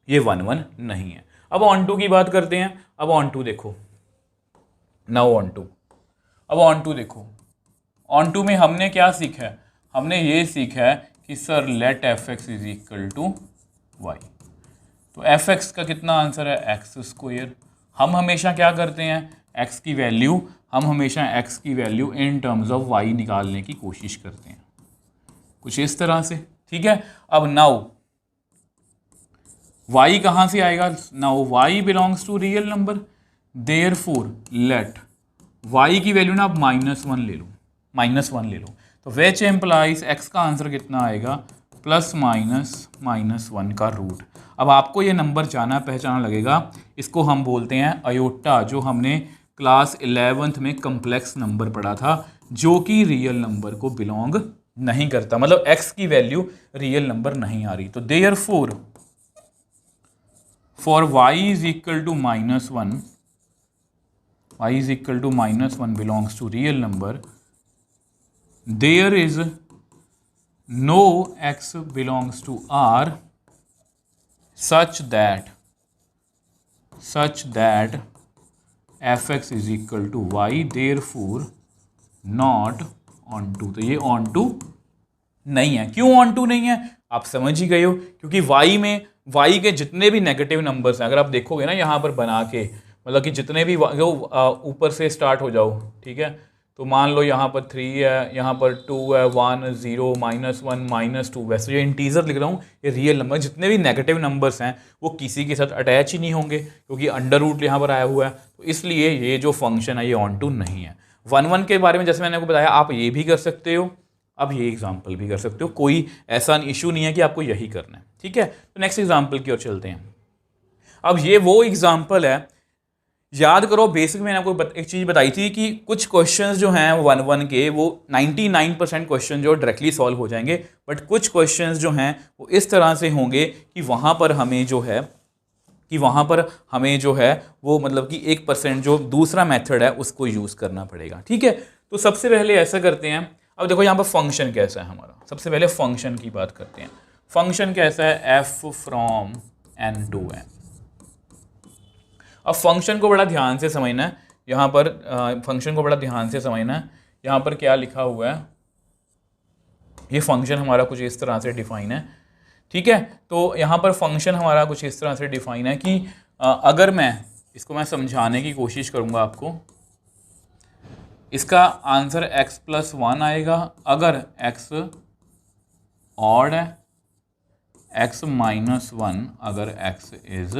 ये 1-1 नहीं है। अब ऑन टू की बात करते हैं। अब ऑन टू देखो, नाउ ऑन टू, अब ऑन टू देखो, ऑन टू में हमने क्या सीखा है, हमने ये सीखा है कि sir let fx is equal to y, तो fx का कितना आंसर है, x स्क्वायर। हम हमेशा क्या करते हैं, x की value in terms of y निकालने की कोशिश करते हैं, कुछ इस तरह से, ठीक है। अब नाउ y कहाँ से आएगा, now y belongs to real number, therefore let y की वैल्यू ना आप -1 ले लो, तो विच एम्प्लाइज x का आंसर कितना आएगा, ±1 का रूट। अब आपको ये नंबर जाना पहचाना लगेगा, इसको हम बोलते हैं अयोटा, जो हमने क्लास 11th में कम्प्लेक्स नंबर पढ़ा था, जो कि रियल नंबर को बिलोंग नहीं करता, मतलब x की वैल्यू रियल नंबर नहीं आ रही। तो therefore for y is equal to -1, y is equal to -1 belongs to real number, there is no x belongs to R such that fx is equal to y, therefore not onto। तो ये onto नहीं है। क्यों onto नहीं है आप समझ ही गए हो, क्योंकि y में y के जितने भी नेगेटिव नंबर्स हैं, अगर आप देखोगे ना यहाँ पर बना के, मतलब कि जितने भी ऊपर से स्टार्ट हो जाओ, ठीक है, तो मान लो यहाँ पर 3 है, यहाँ पर 2 है, 1 0 -1 -2, वैसे ये इंटीजर लिख रहा हूँ, ये रियल नंबर, जितने भी नेगेटिव नंबर्स हैं वो किसी के साथ अटैच ही नहीं होंगे क्योंकि अंडर रूट यहाँ पर आया हुआ है। तो इसलिए ये जो फंक्शन है ये ऑन टू नहीं है। 1 के बारे में जैसे मैंने आपको बताया, आप ये भी कर सकते हो, अब ये एग्जाम्पल भी कर सकते हो, कोई ऐसा इशू नहीं है कि आपको यही करना है, ठीक है। तो नेक्स्ट एग्जाम्पल की ओर चलते हैं। अब ये वो एग्जाम्पल है, याद करो बेसिक मैंने आपको एक चीज़ बताई थी कि कुछ क्वेश्चंस जो हैं 1 के वो 99% क्वेश्चन जो डायरेक्टली सॉल्व हो जाएंगे, बट कुछ क्वेश्चंस जो हैं वो इस तरह से होंगे कि वहाँ पर हमें जो है वो मतलब कि 1% जो दूसरा मेथड है उसको यूज़ करना पड़ेगा, ठीक है। तो सबसे पहले ऐसा करते हैं, अब देखो यहाँ पर फंक्शन कैसा है हमारा, सबसे पहले फंक्शन की बात करते हैं। फंक्शन कैसा है, f from n to n। अब फंक्शन को बड़ा ध्यान से समझना है, यहाँ पर फंक्शन को बड़ा ध्यान से समझना है। यहाँ पर क्या लिखा हुआ है, ये फंक्शन हमारा कुछ इस तरह से डिफाइन है, ठीक है। तो यहाँ पर फंक्शन हमारा कुछ इस तरह से डिफाइन है कि अगर मैं इसको समझाने की कोशिश करूँगा आपको, इसका आंसर x+1 आएगा अगर x ऑड है, x-1 अगर x इज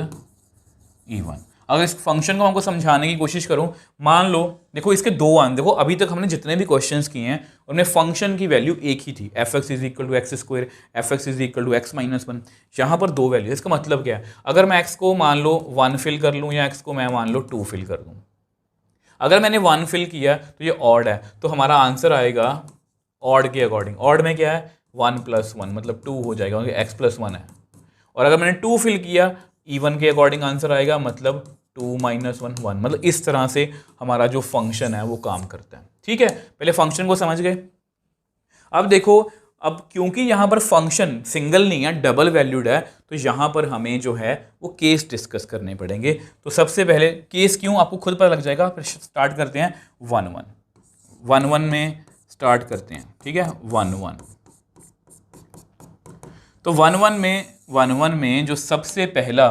इवन। अगर इस फंक्शन को हमको समझाने की कोशिश करूं, मान लो देखो इसके दो आंसर, देखो अभी तक हमने जितने भी क्वेश्चंस किए हैं उनमें फंक्शन की वैल्यू एक ही थी, fx is equal to x², fx is equal to x-1। यहाँ पर दो वैल्यू, इसका मतलब क्या है, अगर मैं x को मान लो 1 फिल कर लूँ या x को मैं मान लो 2 फिल कर दूँ। अगर मैंने 1 फिल किया तो ये ऑड है, तो हमारा आंसर आएगा ऑड के अकॉर्डिंग। ऑड में क्या है, 1+1 मतलब 2 हो जाएगा क्योंकि x+1 है। और अगर मैंने 2 फिल किया, इवन के अकॉर्डिंग आंसर आएगा, मतलब 2 - 1 1। मतलब इस तरह से हमारा जो फंक्शन है वो काम करता है, ठीक है। पहले फंक्शन को समझ गए। अब देखो, अब क्योंकि यहाँ पर फंक्शन सिंगल नहीं है, डबल वैल्यूड है, तो यहाँ पर हमें जो है वो केस डिस्कस करने पड़ेंगे। तो सबसे पहले केस क्यों, आपको खुद पता लग जाएगा। फिर स्टार्ट करते हैं 1 में स्टार्ट करते हैं, ठीक है। 1 तो 1 में जो सबसे पहला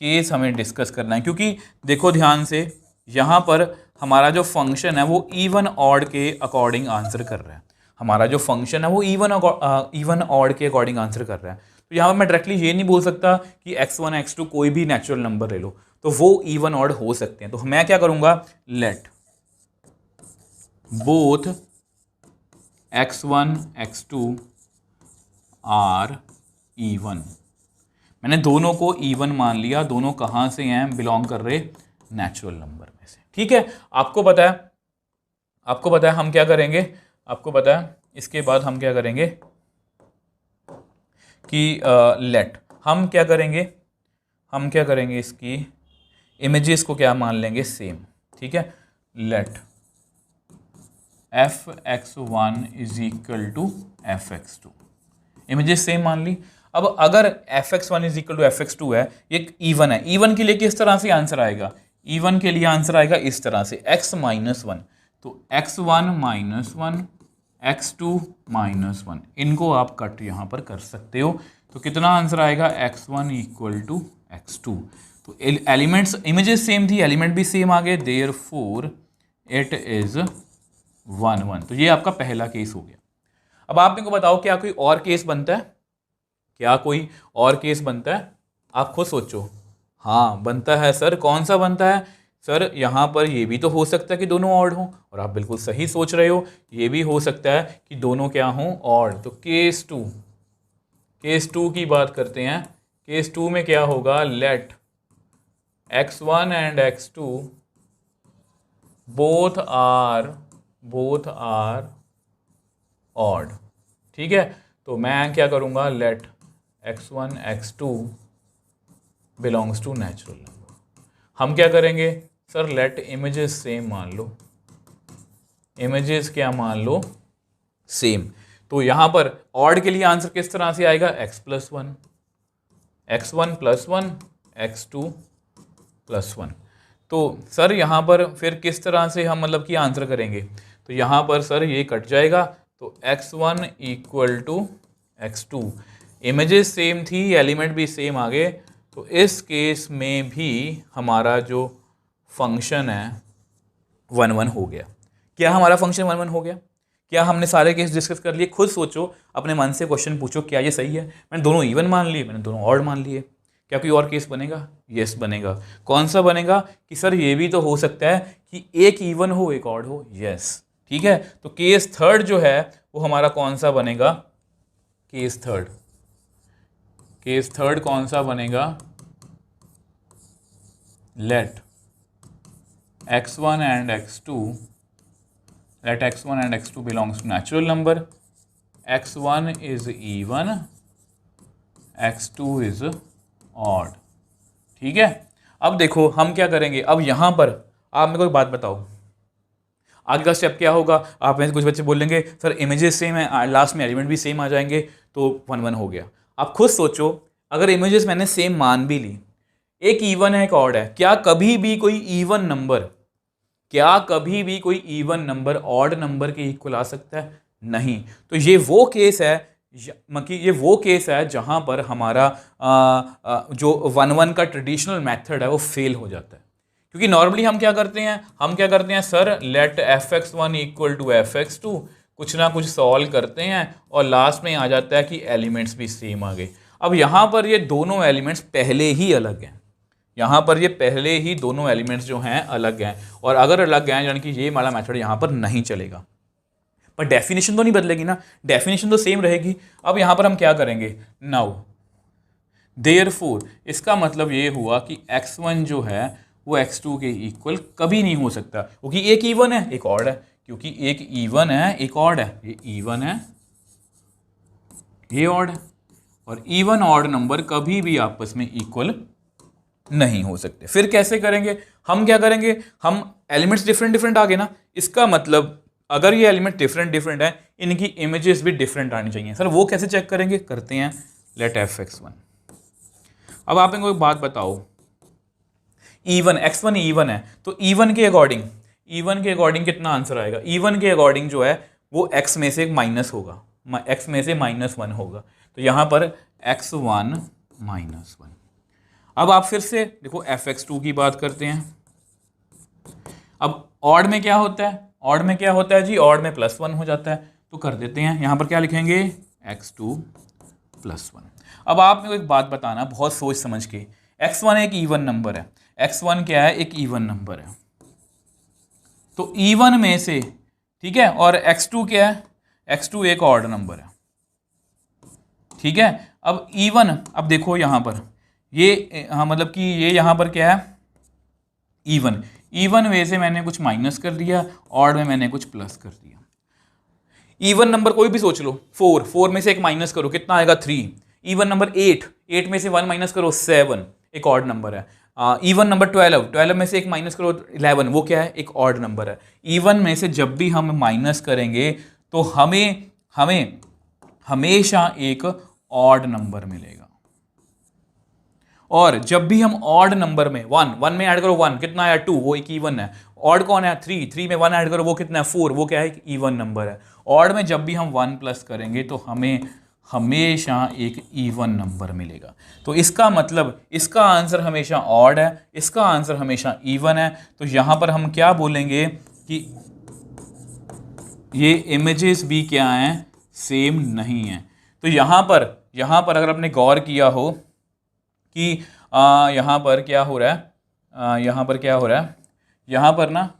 केस हमें डिस्कस करना है, क्योंकि देखो ध्यान से, यहाँ पर हमारा जो फंक्शन है वो इवन ऑड के अकॉर्डिंग आंसर कर रहा है। हमारा जो फंक्शन है वो इवन ऑड के अकॉर्डिंग आंसर कर रहा है। तो यहाँ पर मैं डायरेक्टली ये नहीं बोल सकता कि x1 x2 कोई भी नेचुरल नंबर ले लो, तो वो इवन ऑड हो सकते हैं। तो मैं क्या करूँगा, late both x1 x2 are even. मैंने दोनों को इवन मान लिया, दोनों कहाँ से हैं, बिलोंग कर रहे नेचुरल नंबर में से, ठीक है। आपको पता है हम क्या करेंगे, आपको पता है इसके बाद हम क्या करेंगे कि लेट हम क्या करेंगे इसकी इमेजेस को क्या मान लेंगे, सेम, ठीक है। Let fx1 is equal to fx2, images same मान ली। अब अगर fx1 is equal to fx2 है, ये इवन है, इवन के लिए किस तरह से आंसर आएगा, इवन के लिए आंसर आएगा इस तरह से x-1। तो x1 - 1 x2 - 1, इनको आप कट यहाँ पर कर सकते हो। तो कितना आंसर आएगा, x1 इक्वल टू x2। तो एलिमेंट्स, इमेजेस सेम थी, एलिमेंट भी सेम आ गए, देयरफॉर इट इज 1 1। तो ये आपका पहला केस हो गया। अब आप मेरे को बताओ, क्या कोई और केस बनता है, आप खुद सोचो। हाँ बनता है सर, कौन सा बनता है सर, यहाँ पर ये भी तो हो सकता है कि दोनों ऑड हों, और आप बिल्कुल सही सोच रहे हो, ये भी हो सकता है कि दोनों क्या हों, ऑड। तो केस टू की बात करते हैं। केस 2 में क्या होगा, let x1 and x2 both are odd. ठीक है, तो मैं क्या करूँगा, let x1 x2 belongs to natural number. हम क्या करेंगे सर, लेट इमेजेस सेम मान लो, इमेजेस क्या मान लो, सेम। तो यहाँ पर ऑड के लिए आंसर किस तरह से आएगा, x+1 x1 + 1 x2 + 1। तो सर यहाँ पर फिर किस तरह से हम मतलब कि आंसर करेंगे, तो यहाँ पर सर ये कट जाएगा, तो x1 = x2, इमेजेस सेम थी, एलिमेंट भी सेम आ गए, तो इस केस में भी हमारा जो फंक्शन है 1 1 हो गया। क्या हमारा फंक्शन 1 1 हो गया? क्या हमने सारे केस डिस्कस कर लिए? खुद सोचो, अपने मन से क्वेश्चन पूछो, क्या ये सही है? मैंने दोनों इवन मान लिए, मैंने दोनों ऑड मान लिए, क्या कोई और केस बनेगा? यस बनेगा। कौन सा बनेगा कि सर ये भी तो हो सकता है कि एक इवन हो एक ऑड हो? यस, ठीक है। तो केस थर्ड जो है वो हमारा कौन सा बनेगा, केस थर्ड, केस थर्ड कौन सा बनेगा, late x1 and x2, let x1 and x2 belongs to natural number, x1 is even, x2 is odd। ठीक है, अब देखो हम क्या करेंगे, अब यहां पर आप मेरे को एक बात बताओ, आगे का स्टेप क्या होगा? आप में से कुछ बच्चे बोलेंगे सर इमेजेस सेम है, लास्ट में एलिमेंट भी सेम आ जाएंगे, तो 1 1 हो गया। आप खुद सोचो, अगर इमेजेस मैंने सेम मान भी ली, एक इवन है एक ऑड है, क्या कभी भी कोई इवन नंबर, क्या कभी भी कोई इवन नंबर ऑड नंबर के इक्वल आ सकता है? नहीं। तो ये वो केस है, ये वो केस है जहां पर हमारा जो 1 1 का ट्रेडिशनल मेथड है वो फेल हो जाता है। क्योंकि नॉर्मली हम क्या करते हैं, सर लेट fx1 = fx2, कुछ ना कुछ सॉल्व करते हैं और लास्ट में आ जाता है कि एलिमेंट्स भी सेम आ गए। अब यहाँ पर ये दोनों एलिमेंट्स पहले ही अलग हैं, यहाँ पर ये पहले ही दोनों एलिमेंट्स जो हैं अलग हैं, और अगर अलग हैं यानी कि ये वाला मेथड यहाँ पर नहीं चलेगा। पर डेफिनेशन तो नहीं बदलेगी ना, डेफिनेशन तो सेम रहेगी। अब यहाँ पर हम क्या करेंगे, नाउ देयरफॉर, इसका मतलब ये हुआ कि x1 जो है वो x2 के इक्वल कभी नहीं हो सकता, क्योंकि एक इवन है एक ऑड है, क्योंकि एक इवन है एक ऑड है, ये इवन है ये ऑड है, और इवन ऑड नंबर कभी भी आपस में इक्वल नहीं हो सकते। फिर कैसे करेंगे, हम क्या करेंगे, हम एलिमेंट्स डिफरेंट डिफरेंट आ गए ना, इसका मतलब अगर ये एलिमेंट डिफरेंट डिफरेंट है, इनकी इमेजेस भी डिफरेंट आनी चाहिए। सर वो कैसे चेक करेंगे, करते हैं, लेट fx1। अब आप इनको एक बात बताओ, इवन x1 इवन है, तो इवन के अकॉर्डिंग कितना आंसर आएगा? इवन के अकॉर्डिंग जो है वो x में से माइनस होगा, x में से -1 होगा, तो यहां पर x1 -1। अब आप फिर से देखो fx2 की बात करते हैं। अब ऑड में क्या होता है, ऑड में क्या होता है जी, ऑड में +1 हो जाता है, तो कर देते हैं, यहां पर क्या लिखेंगे, x2 + 1। अब आप मेरे को एक बात बताना बहुत सोच समझ के, x1 एक इवन नंबर है, x1 क्या है, एक इवन नंबर है, तो इवन में से, ठीक है, और x2 क्या है, x2 एक ऑड नंबर है, ठीक है। अब इवन, अब देखो यहां पर ये, हाँ मतलब कि ये यहां पर क्या है, इवन में से मैंने कुछ माइनस कर दिया, ऑड में मैंने कुछ प्लस कर दिया। इवन नंबर कोई भी सोच लो, 4 में से एक माइनस करो, कितना आएगा, 3। इवन नंबर 8 में से 1 माइनस करो, 7, एक ऑड नंबर है। इवन नंबर 12 में से एक माइनस करो, 11, वो क्या है, एक ऑड नंबर है। इवन में से जब भी हम माइनस करेंगे तो हमें हमेशा एक ऑड नंबर मिलेगा, और जब भी हम ऑड नंबर में 1 में ऐड करो 1, कितना आया, 2, वो एक इवन है। ऑड कौन है, 3 में 1 ऐड करो, वो कितना है, 4, वो क्या है, एक इवन नंबर है। ऑड में जब भी हम 1 प्लस करेंगे तो हमें हमेशा एक इवन नंबर मिलेगा। तो इसका मतलब इसका आंसर हमेशा ऑड है, इसका आंसर हमेशा इवन है। तो यहां पर हम क्या बोलेंगे कि ये इमेजेस भी क्या हैं, सेम नहीं है। तो यहां पर अगर आपने गौर किया हो कि यहाँ पर क्या हो रहा है, यहाँ पर ना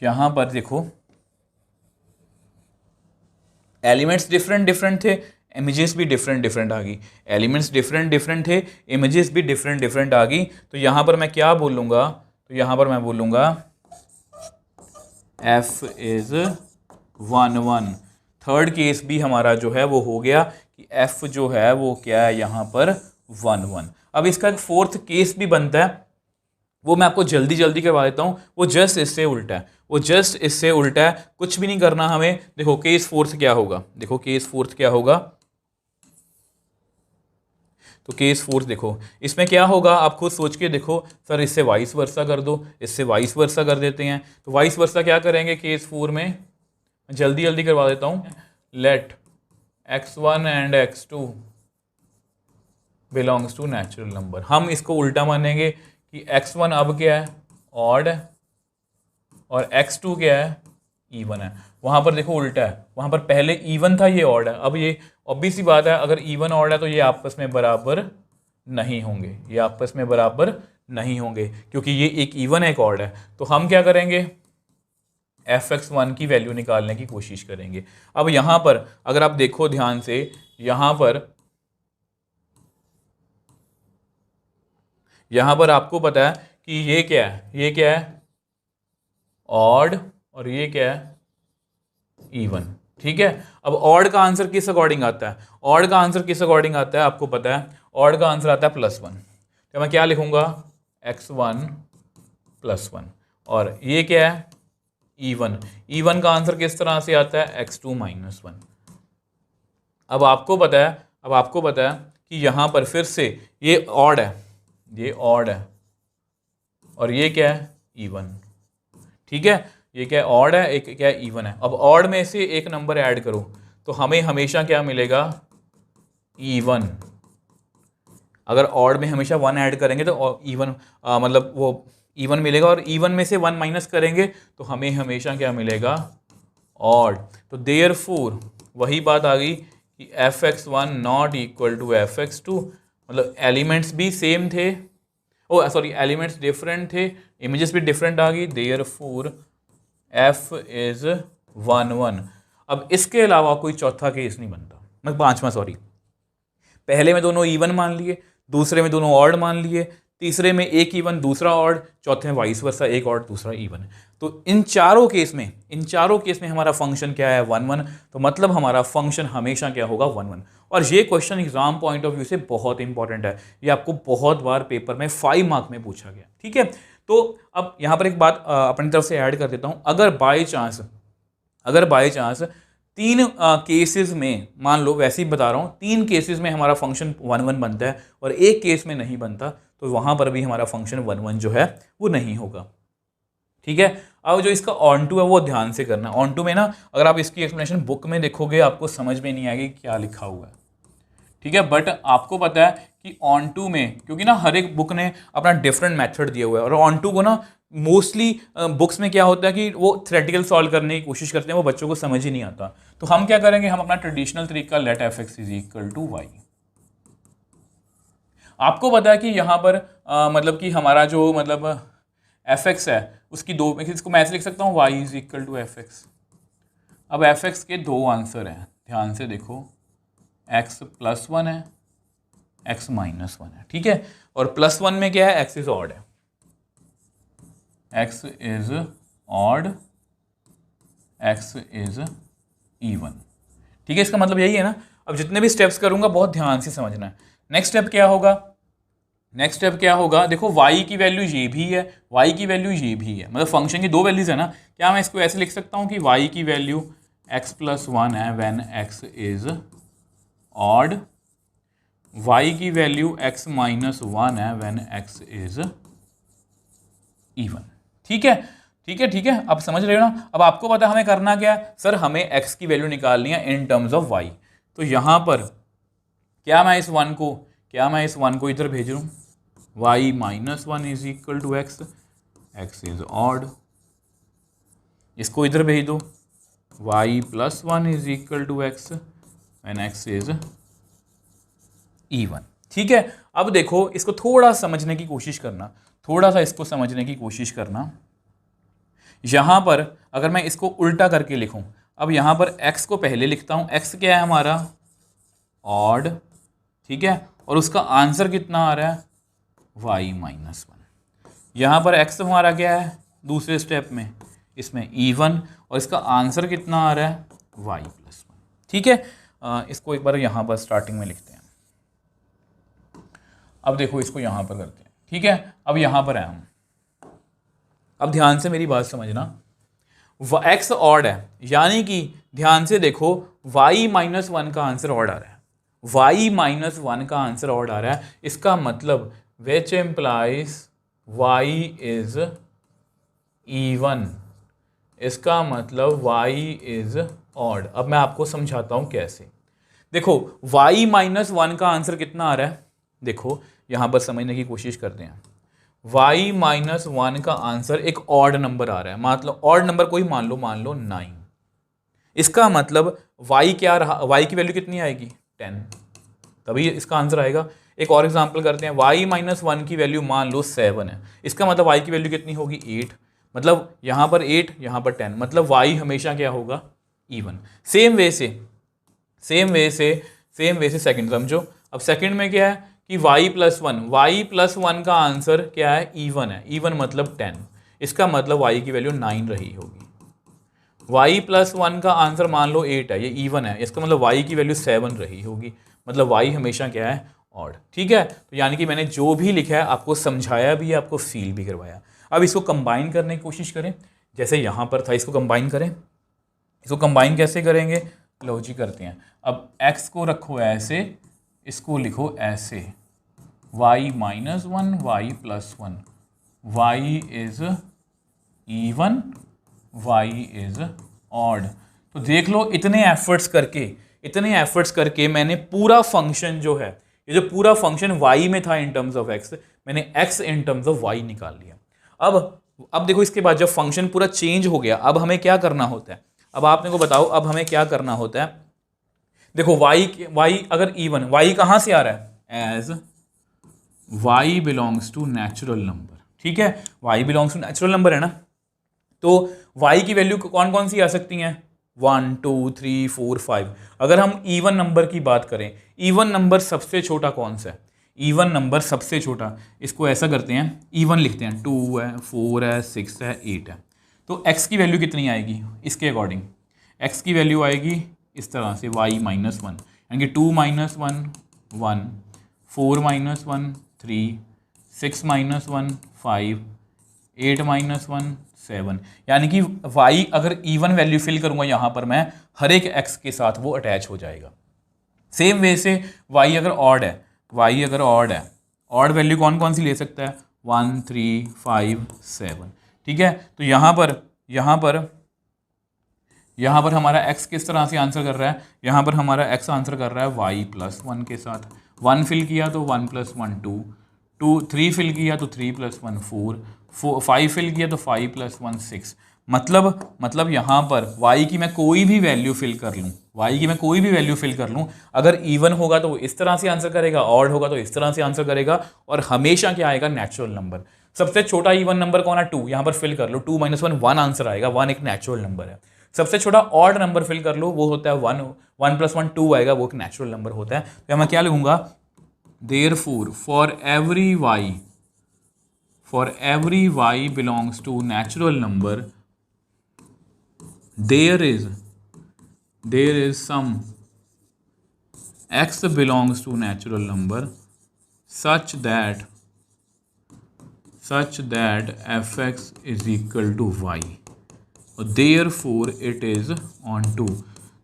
यहाँ पर देखो एलिमेंट्स डिफरेंट डिफरेंट थे, इमेजेस भी डिफरेंट डिफरेंट आ गई। एलिमेंट्स डिफरेंट डिफरेंट थे, इमेजेस भी डिफरेंट डिफरेंट आ गई। तो यहाँ पर मैं क्या बोलूँगा, तो यहाँ पर मैं बोलूँगा एफ इज़ 1 1। थर्ड केस भी हमारा जो है वो हो गया कि एफ जो है वो क्या है यहाँ पर 1 1। अब इसका एक फोर्थ केस भी बनता है, वो मैं आपको जल्दी जल्दी करवा देता हूँ। वो जस्ट इससे उल्टा है, वो जस्ट इससे उल्टा है, कुछ भी नहीं करना हमें। देखो केस फोर्थ क्या होगा, देखो केस फोर्थ क्या होगा। तो केस फोर्थ देखो इसमें क्या होगा, आप खुद सोच के देखो। सर इससे वाइस वर्सा कर दो, इससे वाइस वर्सा कर देते हैं। तो वाइस वर्सा क्या करेंगे केस फोर में, जल्दी जल्दी करवा देता हूँ। Let x1 and x2 belongs to natural number. हम इसको उल्टा मानेंगे कि x1 अब क्या है, ऑड है, और x2 क्या है, इवन है। वहाँ पर देखो उल्टा है, वहाँ पर पहले इवन था, ये ऑड है। अब ये ऑब्वियस सी बात है, अगर इवन ऑड है तो ये आपस में बराबर नहीं होंगे, ये आपस में बराबर नहीं होंगे, क्योंकि ये एक इवन है एक ऑड है। तो हम क्या करेंगे, fx1 की वैल्यू निकालने की कोशिश करेंगे। अब यहाँ पर अगर आप देखो ध्यान से, यहाँ पर आपको पता है कि ये क्या है, ये क्या है ऑड, और ये क्या है इवन। ठीक है, अब ऑड का आंसर किस अकॉर्डिंग आता है, ऑड का आंसर किस अकॉर्डिंग आता है आपको पता है, ऑड का आंसर आता है +1। तो मैं क्या लिखूंगा, x1 +1, और ये क्या है इवन। इवन का आंसर किस तरह से आता है, x2 -1। अब आपको पता है कि यहाँ पर फिर से ये ऑड है, ये ऑड है, और ये क्या है इवन। ठीक है, ये क्या ऑड है, एक क्या इवन है। अब ऑड में से एक नंबर ऐड करो तो हमें हमेशा क्या मिलेगा, इवन। अगर ऑड में हमेशा 1 ऐड करेंगे तो इवन मतलब वो इवन मिलेगा, और इवन में से 1 माइनस करेंगे तो हमें हमेशा क्या मिलेगा, ऑड। तो देयरफॉर वही बात आ गई कि fx1 not equal to fx2, मतलब एलिमेंट्स भी सेम थे, ओ सॉरी एलिमेंट्स डिफरेंट थे, इमेजेस भी डिफरेंट आ गई। Therefore f is 1 1। अब इसके अलावा कोई चौथा केस नहीं बनता, मतलब पांचवा सॉरी। पहले में दोनों इवन मान लिए, दूसरे में दोनों ऑड मान लिए, तीसरे में एक इवन दूसरा ऑड, चौथे में वाइस वर्सा एक ऑड दूसरा इवन। तो इन चारों केस में हमारा फंक्शन क्या है 1 1। तो मतलब हमारा फंक्शन हमेशा क्या होगा 1 1। और ये question exam point of view से बहुत इंपॉर्टेंट है, ये आपको बहुत बार पेपर में 5 मार्क में पूछा गया। ठीक है, तो अब यहाँ पर एक बात अपनी तरफ से ऐड कर देता हूँ। अगर बाई चांस 3 केसेस में, मान लो वैसे ही बता रहा हूँ, 3 केसेस में हमारा फंक्शन 1 1 बनता है और एक केस में नहीं बनता, तो वहाँ पर भी हमारा फंक्शन 1 1 जो है वो नहीं होगा। ठीक है, अब जो इसका ऑन टू है वो ध्यान से करना। ऑन टू में ना अगर आप इसकी एक्सप्लेनेशन बुक में देखोगे आपको समझ में नहीं आएगी क्या लिखा हुआ है। ठीक है, बट आपको पता है कि ऑन टू में, क्योंकि ना हर एक बुक ने अपना डिफरेंट मेथड दिया हुआ है, और ऑन टू को ना मोस्टली बुक्स में क्या होता है कि वो थ्योरेटिकल सॉल्व करने की कोशिश करते हैं, वो बच्चों को समझ ही नहीं आता। तो हम क्या करेंगे, हम अपना ट्रेडिशनल तरीका let f(x) is equal to y। आपको पता है कि यहाँ पर मतलब कि हमारा जो मतलब f(x) है उसकी दो, इसको मैं ऐसे लिख सकता हूँ y is equal to f(x). अब f(x) के 2 आंसर हैं, ध्यान से देखो, x +1 है, x -1 है। ठीक है, और +1 में क्या है, x इज ऑड है, x is odd, x is even. ठीक है, इसका मतलब यही है ना। अब जितने भी स्टेप्स करूंगा बहुत ध्यान से समझना है। नेक्स्ट स्टेप क्या होगा, देखो y की वैल्यू ये भी है, y की वैल्यू ये भी है, मतलब फंक्शन की 2 वैल्यूज है ना। क्या मैं इसको ऐसे लिख सकता हूँ कि y की वैल्यू x +1 है when x is odd, y की वैल्यू x -1 है व्हेन x इज इवन। ठीक है, अब समझ रहे हो ना। अब आपको पता है हमें करना क्या है, सर हमें x की वैल्यू निकालनी है इन टर्म्स ऑफ y। तो यहां पर क्या मैं इस 1 को इधर भेज रहा हूं, y -1 is equal to x, x is odd. इसको इधर भेज दो, y +1 is equal to x when x is even. ठीक है, अब देखो इसको थोड़ा समझने की कोशिश करना, थोड़ा सा इसको समझने की कोशिश करना। यहां पर अगर मैं इसको उल्टा करके लिखूं, अब यहां पर x को पहले लिखता हूं, x क्या है हमारा ऑड। ठीक है, और उसका आंसर कितना आ रहा है y -1। यहां पर x हमारा क्या है दूसरे स्टेप में, इसमें even, और इसका आंसर कितना आ रहा है y+1। ठीक है, इसको एक बार यहाँ पर स्टार्टिंग में लिखते हैं। अब देखो इसको यहाँ पर करते हैं। ठीक है, अब यहाँ पर है हम। अब ध्यान से मेरी बात समझना, x ऑड है, यानी कि ध्यान से देखो y-1 का आंसर ऑड आ रहा है। y-1 का आंसर ऑड आ रहा है, इसका मतलब which implies y is even, इसका मतलब y is odd। अब मैं आपको समझाता हूं कैसे। देखो y-1 का आंसर कितना आ रहा है, देखो यहां पर समझने की कोशिश करते हैं। y-1 का आंसर एक ऑड नंबर आ रहा है, मतलब ऑड नंबर कोई मान लो 9। इसका मतलब y क्या रहा, y की वैल्यू कितनी आएगी 10, तभी इसका आंसर आएगा। एक और एग्जांपल करते हैं, y-1 की वैल्यू मान लो 7 है, इसका मतलब y की वैल्यू कितनी होगी 8, मतलब यहाँ पर 8 यहाँ पर 10, मतलब y हमेशा क्या होगा इवन। सेम वे से सेकंड समझो। अब सेकंड में क्या है कि y+1 का आंसर क्या है इवन है, इवन मतलब 10, इसका मतलब y की वैल्यू 9 रही होगी। y+1 का आंसर मान लो 8 है, ये इवन है, इसका मतलब y की वैल्यू 7 रही होगी, मतलब y हमेशा क्या है ऑड। ठीक है, तो यानी कि मैंने जो भी लिखा है आपको समझाया भी है, आपको फील भी करवाया। अब इसको कंबाइन करने की कोशिश करें, जैसे यहाँ पर था, इसको कंबाइन करें। इसको कंबाइन कैसे करेंगे, लो जी करते हैं। अब x को रखो ऐसे, इसको लिखो ऐसे, y-1 y+1, y is even y is odd. तो देख लो इतने एफर्ट्स करके मैंने पूरा फंक्शन जो है, ये जो पूरा फंक्शन y में था इन टर्म्स ऑफ x, मैंने x in terms of y निकाल लिया। अब देखो इसके बाद जब फंक्शन पूरा चेंज हो गया, अब हमें क्या करना होता है, अब आप मेरे को बताओ अब हमें क्या करना होता है। देखो y अगर इवन, y कहाँ से आ रहा है, as y belongs to natural number. ठीक है, y belongs to natural number है ना, तो y की वैल्यू कौन कौन सी आ सकती हैं, 1 2 3 4 5। अगर हम इवन नंबर की बात करें, इवन नंबर सबसे छोटा कौन सा है, इवन नंबर सबसे छोटा, इसको ऐसा करते हैं, इवन लिखते हैं, 2 है 4 है 6 है 8 है। तो x की वैल्यू कितनी आएगी, इसके अकॉर्डिंग x की वैल्यू आएगी इस तरह से y-1, यानी कि 2 - 1 1, 4 - 1 3, 6 - 1 5, 8 - 1 7, यानी कि y अगर इवन वैल्यू फिल करूंगा यहाँ पर मैं, हर एक x के साथ वो अटैच हो जाएगा। सेम वे से y अगर ऑड है, ऑड वैल्यू कौन कौन सी ले सकता है, 1 3 5 7। ठीक है, तो यहाँ पर हमारा x किस तरह से आंसर कर रहा है, यहाँ पर हमारा x आंसर कर रहा है y+1 के साथ। 1 फिल किया तो 1 + 1 2, 3 फिल किया तो 3 + 1 4, 5 फिल किया तो 5 + 1 6। मतलब यहाँ पर y की मैं कोई भी वैल्यू फिल कर लूँ, अगर इवन होगा तो वो इस तरह से आंसर करेगा, ऑड होगा तो इस तरह से आंसर करेगा, और हमेशा क्या आएगा, नेचुरल नंबर। सबसे छोटा इवन नंबर कौन है, 2, यहाँ पर फिल कर लो, 2 - 1 1 आंसर आएगा, 1 एक नेचुरल नंबर है। सबसे छोटा ऑड नंबर फिल कर लो, वो होता है 1, 1 + 1 2 आएगा, वो एक नेचुरल नंबर होता है। तो मैं क्या लिखूंगा, therefore for every y belongs to natural number, there is some x belongs to natural number such that fx is equal to y, therefore it is onto।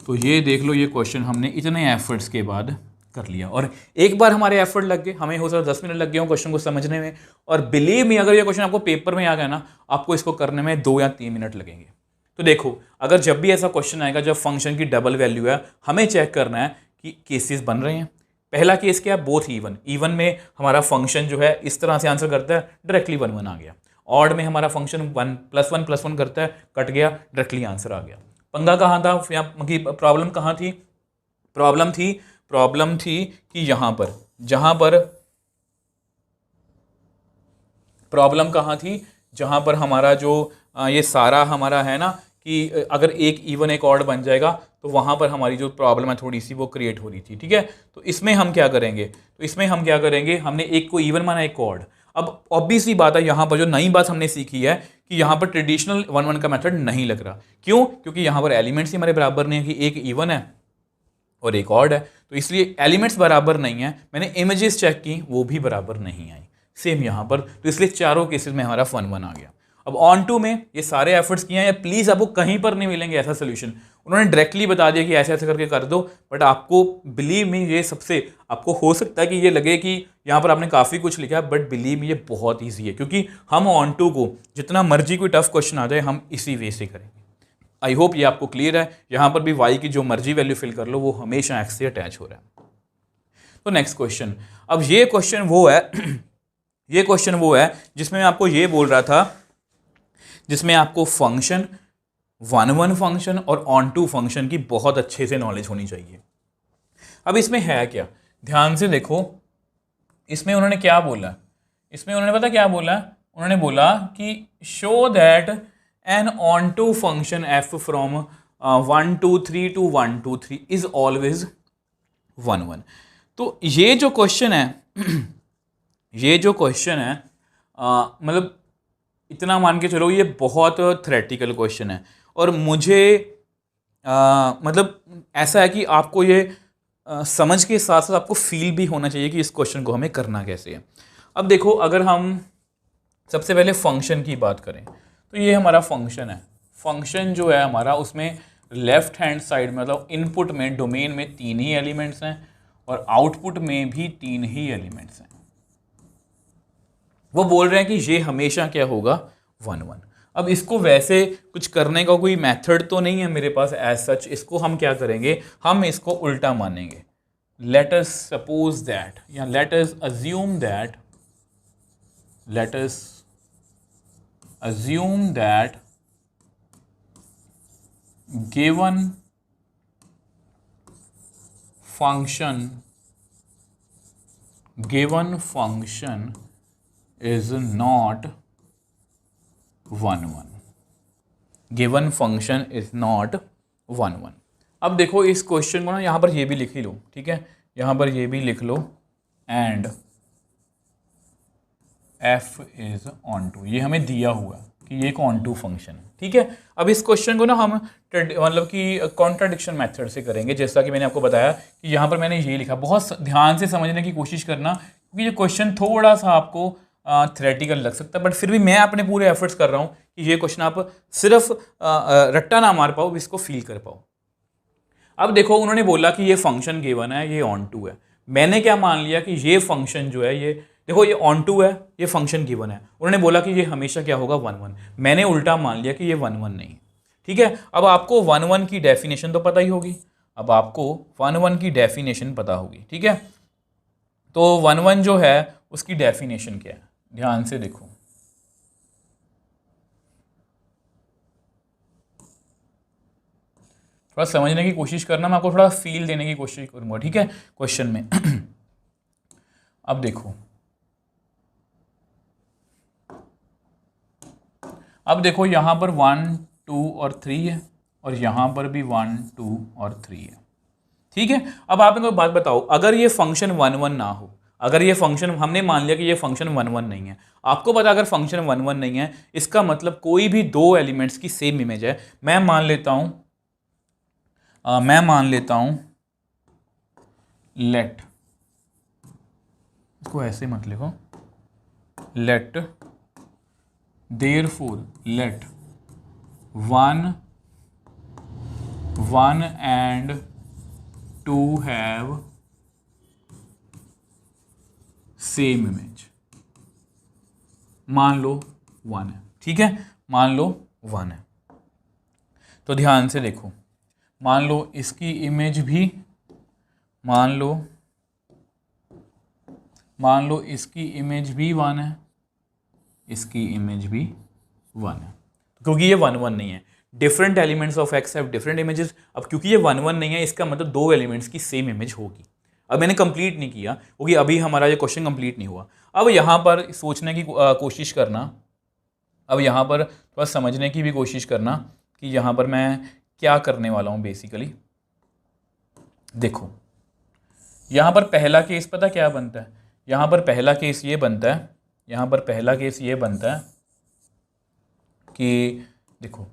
तो ये देख लो, ये क्वेश्चन हमने इतने एफर्ट्स के बाद कर लिया, और एक बार हमारे एफर्ट लग गए, हमें हो सकता 10 मिनट लग गए हो क्वेश्चन को समझने में, और बिलीव मी अगर ये क्वेश्चन आपको पेपर में आ गया ना, आपको इसको करने में 2 या 3 मिनट लगेंगे। तो देखो, अगर जब भी ऐसा क्वेश्चन आएगा जब फंक्शन की डबल वैल्यू है, हमें चेक करना है कि केसेस बन रहे हैं। पहला केस क्या है, बोथ इवन में हमारा फंक्शन जो है इस तरह से आंसर करता है, डायरेक्टली 1 1 आ गया। ऑड में हमारा फंक्शन 1 + 1 करता है, कट गया, डायरेक्टली आंसर आ गया। पंगा कहाँ था, प्रॉब्लम कहाँ थी, प्रॉब्लम थी कि प्रॉब्लम कहाँ थी, जहाँ पर हमारा जो ये सारा हमारा है ना, कि अगर एक इवन एक ऑड बन जाएगा, तो वहाँ पर हमारी जो प्रॉब्लम है थोड़ी सी वो क्रिएट हो रही थी। ठीक है, तो इसमें हम क्या करेंगे, हमने एक को इवन माना, एक को ऑड। अब ऑब्वियसली बात है, यहाँ पर जो नई बात हमने सीखी है कि यहाँ पर ट्रेडिशनल 1-1 का मेथड नहीं लग रहा। क्यों? क्योंकि यहाँ पर एलिमेंट्स ही हमारे बराबर नहीं है, कि एक इवन है और एक ऑड है, तो इसलिए एलिमेंट्स बराबर नहीं है। मैंने इमेजेस चेक की, वो भी बराबर नहीं आई, सेम यहाँ पर, तो इसलिए चारों केसेस में हमारा 1-1 आ गया। अब ऑन टू में ये सारे एफर्ट्स किए हैं, या प्लीज़ आपको कहीं पर नहीं मिलेंगे ऐसा सोल्यूशन। उन्होंने डायरेक्टली बता दिया कि ऐसे ऐसे करके कर दो, बट आपको बिलीव मी, ये सबसे, आपको हो सकता है कि ये लगे कि यहाँ पर आपने काफ़ी कुछ लिखा है, बट बिलीव मी ये बहुत ईजी है, क्योंकि हम ऑन टू को जितना मर्जी कोई टफ क्वेश्चन आ जाए हम इसी वे से करेंगे। आई होप ये आपको क्लियर है। यहाँ पर भी वाई की जो मर्जी वैल्यू फिल कर लो, वो हमेशा एक्स से अटैच हो रहा है। तो नेक्स्ट क्वेश्चन, अब ये क्वेश्चन वो है ये क्वेश्चन वो है जिसमें मैं आपको ये बोल रहा था, जिसमें आपको फंक्शन 1-1 फंक्शन और ऑन टू फंक्शन की बहुत अच्छे से नॉलेज होनी चाहिए। अब इसमें है क्या, ध्यान से देखो, इसमें उन्होंने क्या बोला, इसमें उन्होंने पता क्या बोला, उन्होंने बोला कि show that N onto function f from 1 2 3 to 1 2 3 is always 1-1। तो ये जो क्वेश्चन है ये जो क्वेश्चन है, मतलब इतना मान के चलो, ये बहुत थ्योरेटिकल क्वेश्चन है, और मुझे मतलब ऐसा है कि आपको ये समझ के साथ साथ आपको फील भी होना चाहिए कि इस क्वेश्चन को हमें करना कैसे है। अब देखो, अगर हम सबसे पहले फंक्शन की बात करें, तो ये हमारा फंक्शन है। फंक्शन जो है हमारा, उसमें लेफ्ट हैंड साइड में, मतलब इनपुट में, डोमेन में 3 ही एलिमेंट्स हैं, और आउटपुट में भी 3 ही एलिमेंट्स हैं। वो बोल रहे हैं कि ये हमेशा क्या होगा, 1-1। अब इसको वैसे कुछ करने का कोई मेथड तो नहीं है मेरे पास एज सच, इसको हम क्या करेंगे, हम इसको उल्टा मानेंगे। लेट अस सपोज दैट, या let us assume that, let us assume that given function is not 1-1, given function is not 1-1। अब देखो, इस क्वेश्चन को ना यहाँ पर ये भी लिख ही लो, ठीक है, यहाँ पर ये भी लिख लो, and f is onto, ये हमें दिया हुआ कि ये एक ऑन टू फंक्शन है, ठीक है। अब इस क्वेश्चन को ना हम मतलब कि कॉन्ट्राडिक्शन मेथड से करेंगे, जैसा कि मैंने आपको बताया कि यहाँ पर मैंने ये लिखा। बहुत ध्यान से समझने की कोशिश करना, क्योंकि ये क्वेश्चन थोड़ा सा आपको थ्योरेटिकल लग सकता है, बट फिर भी मैं अपने पूरे एफर्ट्स कर रहा हूँ कि ये क्वेश्चन आप सिर्फ रट्टा ना मार पाओ, इसको फील कर पाओ। अब देखो, उन्होंने बोला कि ये फंक्शन गिवन है, ये ऑन टू है। मैंने क्या मान लिया कि ये फंक्शन जो है, ये देखो, ये ऑन टू है, ये फंक्शन गिवन है। उन्होंने बोला कि ये हमेशा क्या होगा, 1-1। मैंने उल्टा मान लिया कि ये 1-1 नहीं है, ठीक है। अब आपको 1-1 की डेफिनेशन तो पता ही होगी, अब आपको 1-1 की डेफिनेशन पता होगी, ठीक है। तो 1-1 जो है उसकी डेफिनेशन क्या है, ध्यान से देखो। थोड़ा समझने की कोशिश करना, मैं आपको थोड़ा फील देने की कोशिश करूंगा, ठीक है, क्वेश्चन में। अब देखो, यहाँ पर 1 2 और 3 है, और यहाँ पर भी 1 2 और 3 है, ठीक है। अब आप इनको बात बताओ, अगर ये फंक्शन 1-1 ना हो, अगर ये फंक्शन, हमने मान लिया कि ये फंक्शन 1-1 नहीं है, आपको पता अगर फंक्शन 1-1 नहीं है, इसका मतलब कोई भी 2 एलिमेंट्स की सेम इमेज है। मैं मान लेता हूं लेट, इसको ऐसे मत लिखो, let therefore let 1 and 2 have same image. मान लो 1 है, ठीक है, मान लो 1 है। तो ध्यान से देखो, मान लो इसकी इमेज भी, मान लो इसकी इमेज भी 1 है, इसकी इमेज भी 1 है, क्योंकि ये 1-1 नहीं है। Different elements of x have different images. अब क्योंकि ये 1-1 नहीं है, इसका मतलब 2 एलिमेंट्स की सेम इमेज होगी। अब मैंने कंप्लीट नहीं किया, क्योंकि अभी हमारा ये क्वेश्चन कंप्लीट नहीं हुआ। अब यहाँ पर सोचने की कोशिश करना, अब यहाँ पर थोड़ा समझने की भी कोशिश करना कि यहाँ पर मैं क्या करने वाला हूँ बेसिकली। देखो, यहाँ पर पहला केस पता क्या बनता है, यहाँ पर पहला केस ये बनता है, यहाँ पर पहला केस ये बनता है कि देखो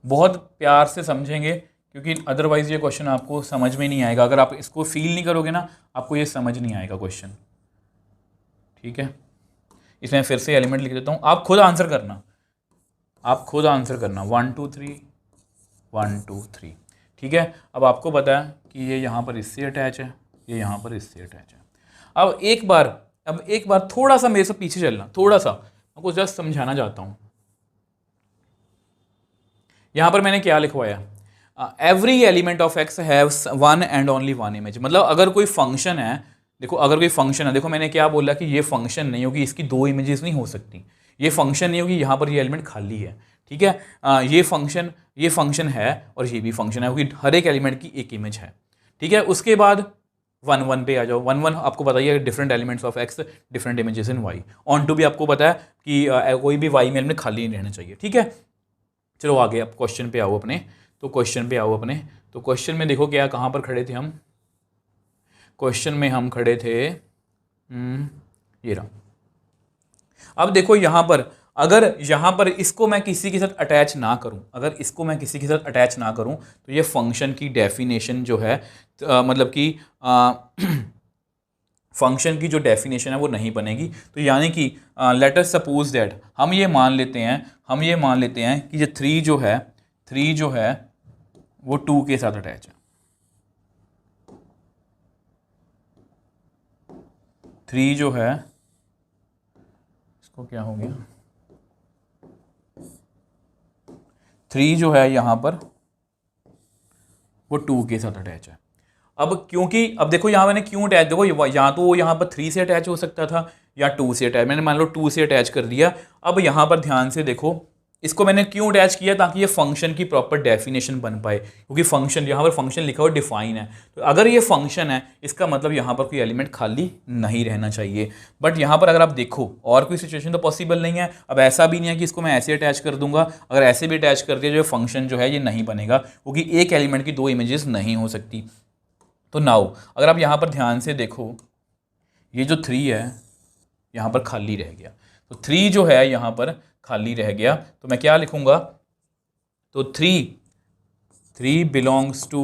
बहुत प्यार से समझेंगे, क्योंकि अदरवाइज ये क्वेश्चन आपको समझ में नहीं आएगा। अगर आप इसको फील नहीं करोगे ना, आपको ये समझ नहीं आएगा क्वेश्चन। ठीक है, इसमें फिर से एलिमेंट लिख देता हूँ, आप खुद आंसर करना, आप खुद आंसर करना 1 2 3 1 2 3। ठीक है, अब आपको पता है कि ये यहाँ पर इससे अटैच है, ये यहाँ पर इससे अटैच है। अब एक बार थोड़ा सा मेरे से पीछे चलना, थोड़ा सा आपको जस्ट समझाना चाहता हूँ। यहाँ पर मैंने क्या लिखवाया, every element of x have one and only one image. मतलब अगर कोई फंक्शन है, देखो अगर कोई फंक्शन है, देखो मैंने क्या बोला कि ये फंक्शन नहीं होगी, इसकी दो इमेजेस नहीं हो सकती। ये फंक्शन नहीं होगी, यहाँ पर ये एलिमेंट खाली है। ठीक है, ये फंक्शन है और ये भी फंक्शन है, क्योंकि हर एक एलिमेंट की एक इमेज है। ठीक है, उसके बाद 1 1 पे आ जाओ। 1 1 आपको पता ही है, different elements of x different images in y. Onto भी आपको पता है कि कोई भी वाई में एलिमेंट खाली नहीं रहना चाहिए। ठीक है, चलो आगे अब क्वेश्चन पे आओ अपने। तो क्वेश्चन में देखो क्या, कहाँ पर खड़े थे हम। क्वेश्चन में हम खड़े थे ये रहा। अब देखो यहाँ पर, अगर यहाँ पर इसको मैं किसी के साथ अटैच ना करूँ, अगर इसको मैं किसी के साथ अटैच ना करूँ, तो ये फंक्शन की डेफिनेशन जो है, मतलब कि फंक्शन की जो डेफिनेशन है वो नहीं बनेगी। तो यानी कि लेट अस सपोज दैट, हम ये मान लेते हैं कि ये 3 जो है वो 2 के साथ अटैच है। 3 जो है, इसको क्या हो गया, 3 जो है यहाँ पर वो 2 के साथ अटैच है। अब क्योंकि अब देखो यहाँ मैंने क्यों अटैच, देखो यहाँ तो यहाँ पर 3 से अटैच हो सकता था या 2 से अटैच, मैंने मान लो 2 से अटैच कर दिया। अब यहाँ पर ध्यान से देखो, इसको मैंने क्यों अटैच किया, ताकि ये फंक्शन की प्रॉपर डेफिनेशन बन पाए, क्योंकि फंक्शन यहाँ पर फंक्शन लिखा हुआ डिफाइन है। तो अगर ये फंक्शन है, इसका मतलब यहाँ पर कोई एलिमेंट खाली नहीं रहना चाहिए। बट यहाँ पर अगर आप देखो, और कोई सिचुएशन तो पॉसिबल नहीं है। अब ऐसा भी नहीं है कि इसको मैं ऐसे अटैच कर दूंगा, अगर ऐसे भी अटैच कर दिया, जो फंक्शन जो है ये नहीं बनेगा, क्योंकि एक एलिमेंट की 2 इमेजेस नहीं हो सकती। तो नाउ अगर आप यहाँ पर ध्यान से देखो, ये जो 3 है यहाँ पर खाली रह गया। तो 3 जो है यहाँ पर खाली रह गया, तो मैं क्या लिखूंगा, तो 3 belongs to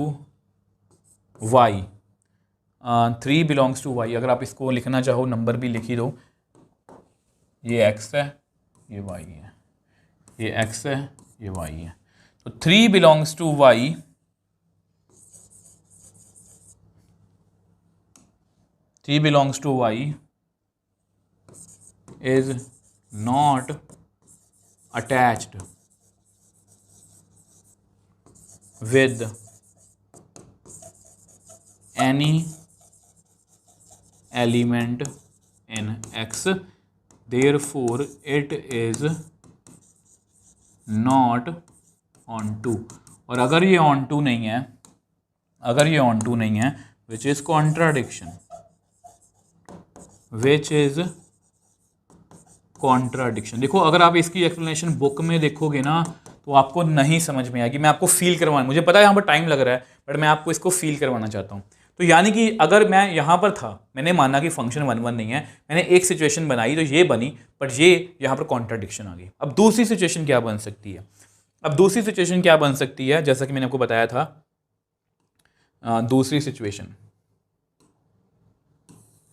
y, 3 belongs to y. अगर आप इसको लिखना चाहो, नंबर भी लिखी दो, ये एक्स है, ये वाई है, ये एक्स है, ये वाई है। तो 3 belongs to y, 3 belongs to y is not attached with any element in x, therefore it is not onto। और अगर ये onto नहीं है, which is contradiction, which is contradiction. देखो अगर आप इसकी एक्सप्लेनेशन बुक में देखोगे ना, तो आपको नहीं समझ में आएगी। मैं आपको फील करवाना, मुझे पता है यहाँ पर टाइम लग रहा है, बट मैं आपको इसको फील करवाना चाहता हूँ। तो यानी कि अगर मैं यहाँ पर था, मैंने माना कि फंक्शन 1 1 नहीं है, मैंने एक सिचुएशन बनाई तो ये बनी, बट ये यहाँ पर कॉन्ट्राडिक्शन आ गई। अब दूसरी सिचुएशन क्या बन सकती है, जैसा कि मैंने आपको बताया था, दूसरी सिचुएशन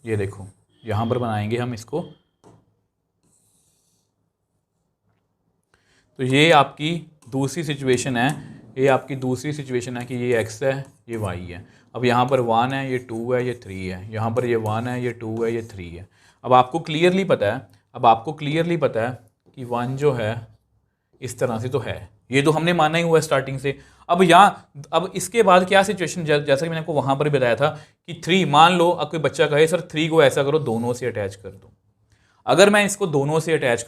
ये देखो, यहां पर बनाएंगे हम इसको। तो ये आपकी दूसरी सिचुएशन है, कि ये x है, ये y है। अब यहाँ पर 1 है, ये 2 है, ये 3 है, यहाँ पर ये 1 है, ये 2 है, ये 3 है। अब आपको क्लियरली पता है कि 1 जो है इस तरह से तो है, ये तो हमने माना ही हुआ है स्टार्टिंग से। अब इसके बाद क्या सिचुएशन, जैसा कि मैंने आपको वहां पर भी बताया था कि 3, मान लो अब कोई बच्चा कहे सर 3 को ऐसा करो, दोनों से अटैच कर दो। अगर मैं इसको दोनों से अटैच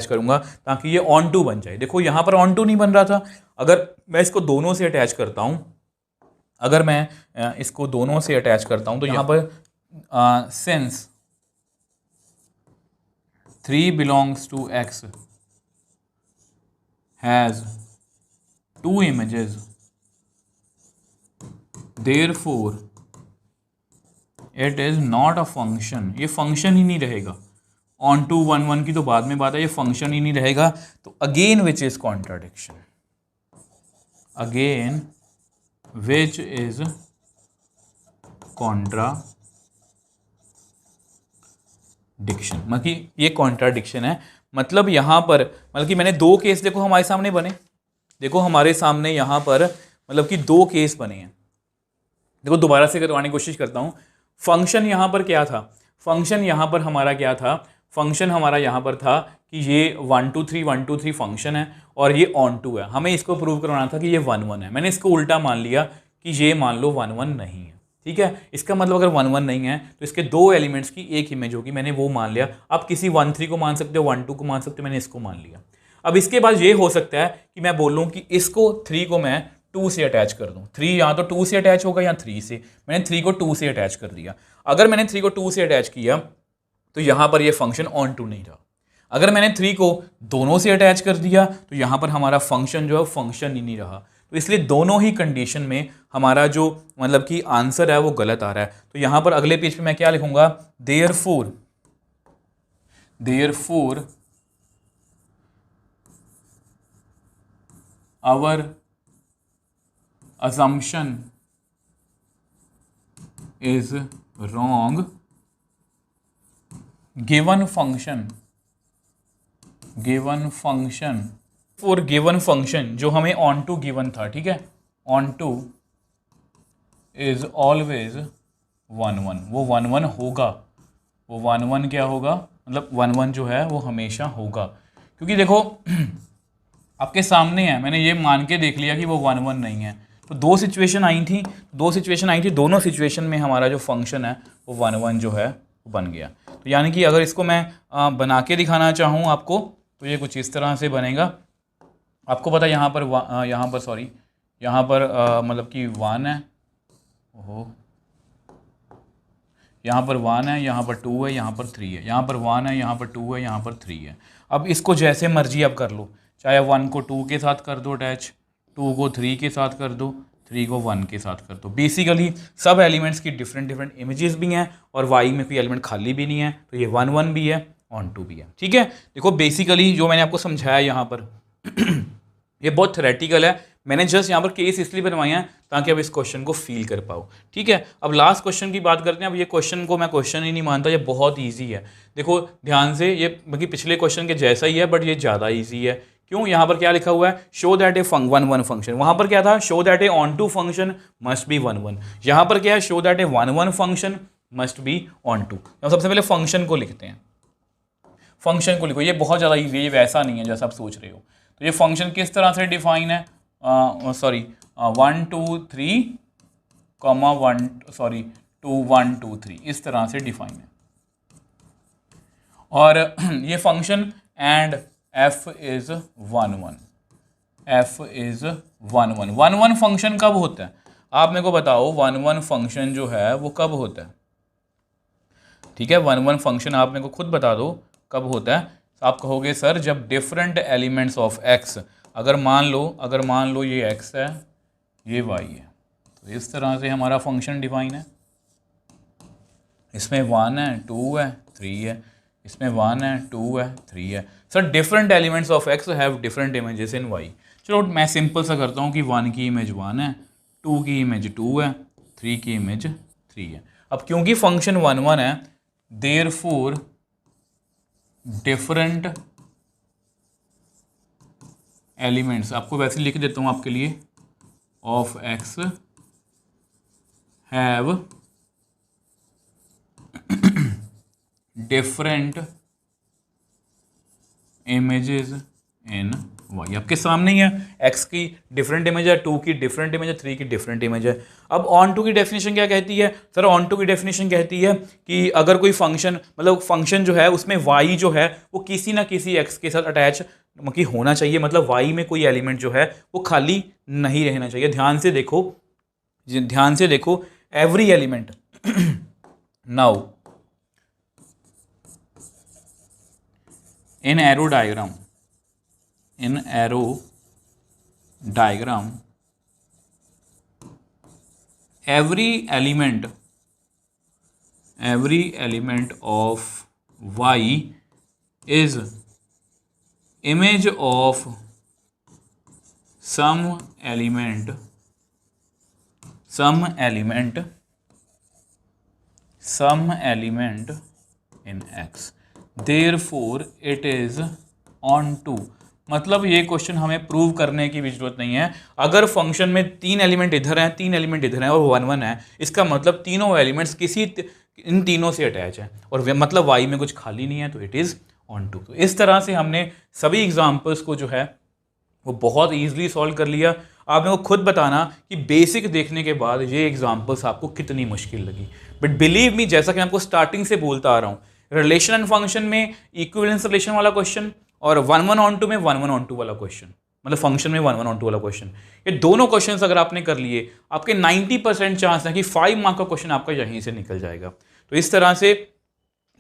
करूंगा, ताकि ये ऑन टू बन जाए। देखो यहां पर ऑन टू नहीं बन रहा था, अगर मैं इसको दोनों से अटैच करता हूं, तो यहां पर since 3 belongs to x has 2 images, therefore it is not a function। ये फंक्शन ही नहीं रहेगा, ऑन टू 1 1 की तो बाद में बात है, ये फंक्शन ही नहीं रहेगा। तो again which is contradiction, again which is contradiction, मतलब ये कॉन्ट्राडिक्शन है। मतलब यहाँ पर मतलब कि मैंने दो केस देखो हमारे सामने बने, देखो हमारे सामने यहाँ पर मतलब कि दो केस बने हैं। देखो दोबारा से करवाने की कोशिश करता हूँ। फंक्शन यहाँ पर क्या था, फंक्शन यहाँ पर हमारा क्या था, फंक्शन हमारा यहाँ पर था कि ये 1 2 3 1 2 3 फंक्शन है और ये ऑन टू है। हमें इसको प्रूव करवाना था कि ये 1 1 है। मैंने इसको उल्टा मान लिया कि ये मान लो 1 1 नहीं है। ठीक है, इसका मतलब अगर 1 1 नहीं है तो इसके दो एलिमेंट्स की एक इमेज होगी, मैंने वो मान लिया। आप किसी 1 3 को मान सकते हो, 1 2 को मान सकते हो, मैंने इसको मान लिया। अब इसके बाद ये हो सकता है कि मैं बोलूँ कि इसको 3 को मैं 2 से अटैच कर दूं। 3 या तो 2 से अटैच होगा या 3 से। मैंने 3 को 2 से अटैच कर दिया। अगर मैंने 3 को 2 से अटैच किया तो यहां पर ये फंक्शन ऑन टू नहीं रहा। अगर मैंने 3 को दोनों से अटैच कर दिया तो यहां पर हमारा फंक्शन जो है फंक्शन ही नहीं रहा। तो इसलिए दोनों ही कंडीशन में हमारा जो मतलब कि आंसर है वो गलत आ रहा है। तो यहां पर अगले पेज पे मैं क्या लिखूंगा, therefore our assumption is wrong given function for given function जो हमें on to given था, ठीक है, on to is always 1 1, वो 1 1 होगा, वो 1 1 क्या होगा, मतलब 1 1 जो है वो हमेशा होगा। क्योंकि देखो आपके सामने है, मैंने ये मान के देख लिया कि वो 1 1 नहीं है। तो दो सिचुएशन आई थी, दोनों सिचुएशन में हमारा जो फंक्शन है वो 1 1 जो है वो बन गया। तो यानी कि अगर इसको मैं बना के दिखाना चाहूँ आपको तो ये कुछ इस तरह से बनेगा। आपको पता है यहाँ पर मतलब कि 1 है, ओहो, यहाँ पर 1 है, यहाँ पर 2 है, यहाँ पर 3 है, यहाँ पर 1 है, यहाँ पर 2 है, यहाँ पर 3 है। अब इसको जैसे मर्जी आप कर लो, चाहे 1 को 2 के साथ कर दो अटैच, 2 को 3 के साथ कर दो, 3 को 1 के साथ कर दो। बेसिकली सब एलिमेंट्स की डिफरेंट इमेजेस भी हैं और वाई में कोई एलिमेंट खाली भी नहीं है, तो ये 1 1 भी है, ऑन टू भी है। ठीक है, देखो बेसिकली जो मैंने आपको समझाया यहाँ पर ये बहुत थ्योरेटिकल है। मैंने जस्ट यहाँ पर केस इसलिए बनवाए हैं ताकि आप इस क्वेश्चन को फील कर पाओ। ठीक है, अब लास्ट क्वेश्चन की बात करते हैं। अब ये क्वेश्चन को मैं क्वेश्चन ही नहीं मानता, ये बहुत ईजी है। देखो ध्यान से, ये मतलब पिछले क्वेश्चन के जैसा ही है बट ये ज़्यादा ईजी है। क्यों, यहाँ पर क्या लिखा हुआ है, शो दैट ए 1 1 फंक्शन। वहाँ पर क्या था, show that a onto function must be 1 1। यहाँ पर क्या है, show that a 1 1 function must be onto. तो सबसे पहले फंक्शन को लिखते हैं, फंक्शन को लिखो। ये बहुत ज़्यादा ईजी है, ये वैसा नहीं है जैसा आप सोच रहे हो। तो ये फंक्शन किस तरह से डिफाइन है, 1 2 3 2 1 2 3 इस तरह से डिफाइन है। और ये function and f is 1 1, f is 1 1। 1 1 function कब होता है, आप मेरे को बताओ, 1 1 फंक्शन जो है वो कब होता है। ठीक है, 1 1 फंक्शन आप मेरे को खुद बता दो कब होता है। आप कहोगे सर जब डिफरेंट एलिमेंट्स ऑफ x, अगर मान लो ये x है, ये y है, तो इस तरह से हमारा फंक्शन डिफाइन है। इसमें 1 है, 2 है, 3 है, इसमें 1 है, 2 है, 3 है। Sir different elements of x have different images in y। चलो मैं सिंपल सा करता हूँ कि 1 की इमेज 1 है, 2 की इमेज 2 है, 3 की इमेज 3 है। अब क्योंकि फंक्शन 1 1 है, देयरफॉर डिफरेंट एलिमेंट्स, आपको वैसे लिख देता हूँ आपके लिए, of x have different images in y। आपके सामने ही है, x की डिफरेंट इमेज है, 2 की डिफरेंट इमेज है, 3 की डिफरेंट इमेज है। अब ऑन टू की डेफिनेशन क्या कहती है, सर ऑन टू की डेफिनेशन कहती है कि अगर कोई फंक्शन, मतलब फंक्शन जो है उसमें y जो है वो किसी ना किसी x के साथ अटैच की होना चाहिए, मतलब y में कोई एलिमेंट जो है वो खाली नहीं रहना चाहिए। ध्यान से देखो every element now in arrow diagram every element of y is image of some element in X, therefore it is onto. मतलब ये क्वेश्चन हमें प्रूव करने की भी जरूरत नहीं है। अगर फंक्शन में 3 एलिमेंट इधर हैं, 3 एलिमेंट इधर हैं और 1 1 है, इसका मतलब तीनों एलिमेंट्स इन तीनों से अटैच हैं और मतलब y में कुछ खाली नहीं है, तो इट इज़ ऑन टू। तो इस तरह से हमने सभी एग्जाम्पल्स को जो है वो बहुत ईजिली सॉल्व कर लिया। आप मेरे को खुद बताना कि बेसिक देखने के बाद ये एग्जाम्पल्स आपको कितनी मुश्किल लगी। बट बिलीव मी, जैसा कि मैं आपको स्टार्टिंग से बोलता आ रहा हूँ, रिलेशन एंड फंक्शन में इक्विवेलेंस रिलेशन वाला क्वेश्चन और 1 1 ऑन टू में 1 1 ऑन टू वाला क्वेश्चन, मतलब फंक्शन में 1 1 ऑन टू वाला क्वेश्चन, ये दोनों क्वेश्चंस अगर आपने कर लिए, आपके 90% चांस है कि 5 मार्क का क्वेश्चन आपका यहीं से निकल जाएगा। तो इस तरह से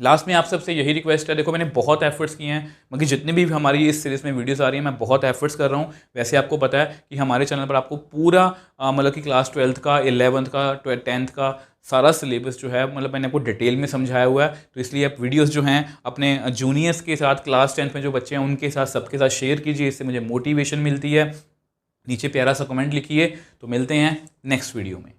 लास्ट में आप सबसे यही रिक्वेस्ट है, देखो मैंने बहुत एफर्ट्स किए हैं, मगर जितने भी हमारी इस सीरीज़ में वीडियोस आ रही हैं मैं बहुत एफर्ट्स कर रहा हूँ। वैसे आपको पता है कि हमारे चैनल पर आपको पूरा मतलब कि क्लास 12th का, 11th का, 10th का सारा सिलेबस जो है मतलब मैंने आपको डिटेल में समझाया हुआ है। तो इसलिए आप वीडियोस जो हैं अपने जूनियर्स के साथ, क्लास 10th में जो बच्चे हैं उनके साथ, सबके साथ शेयर कीजिए, इससे मुझे मोटिवेशन मिलती है। नीचे प्यारा सा कमेंट लिखिए। तो मिलते हैं नेक्स्ट वीडियो में।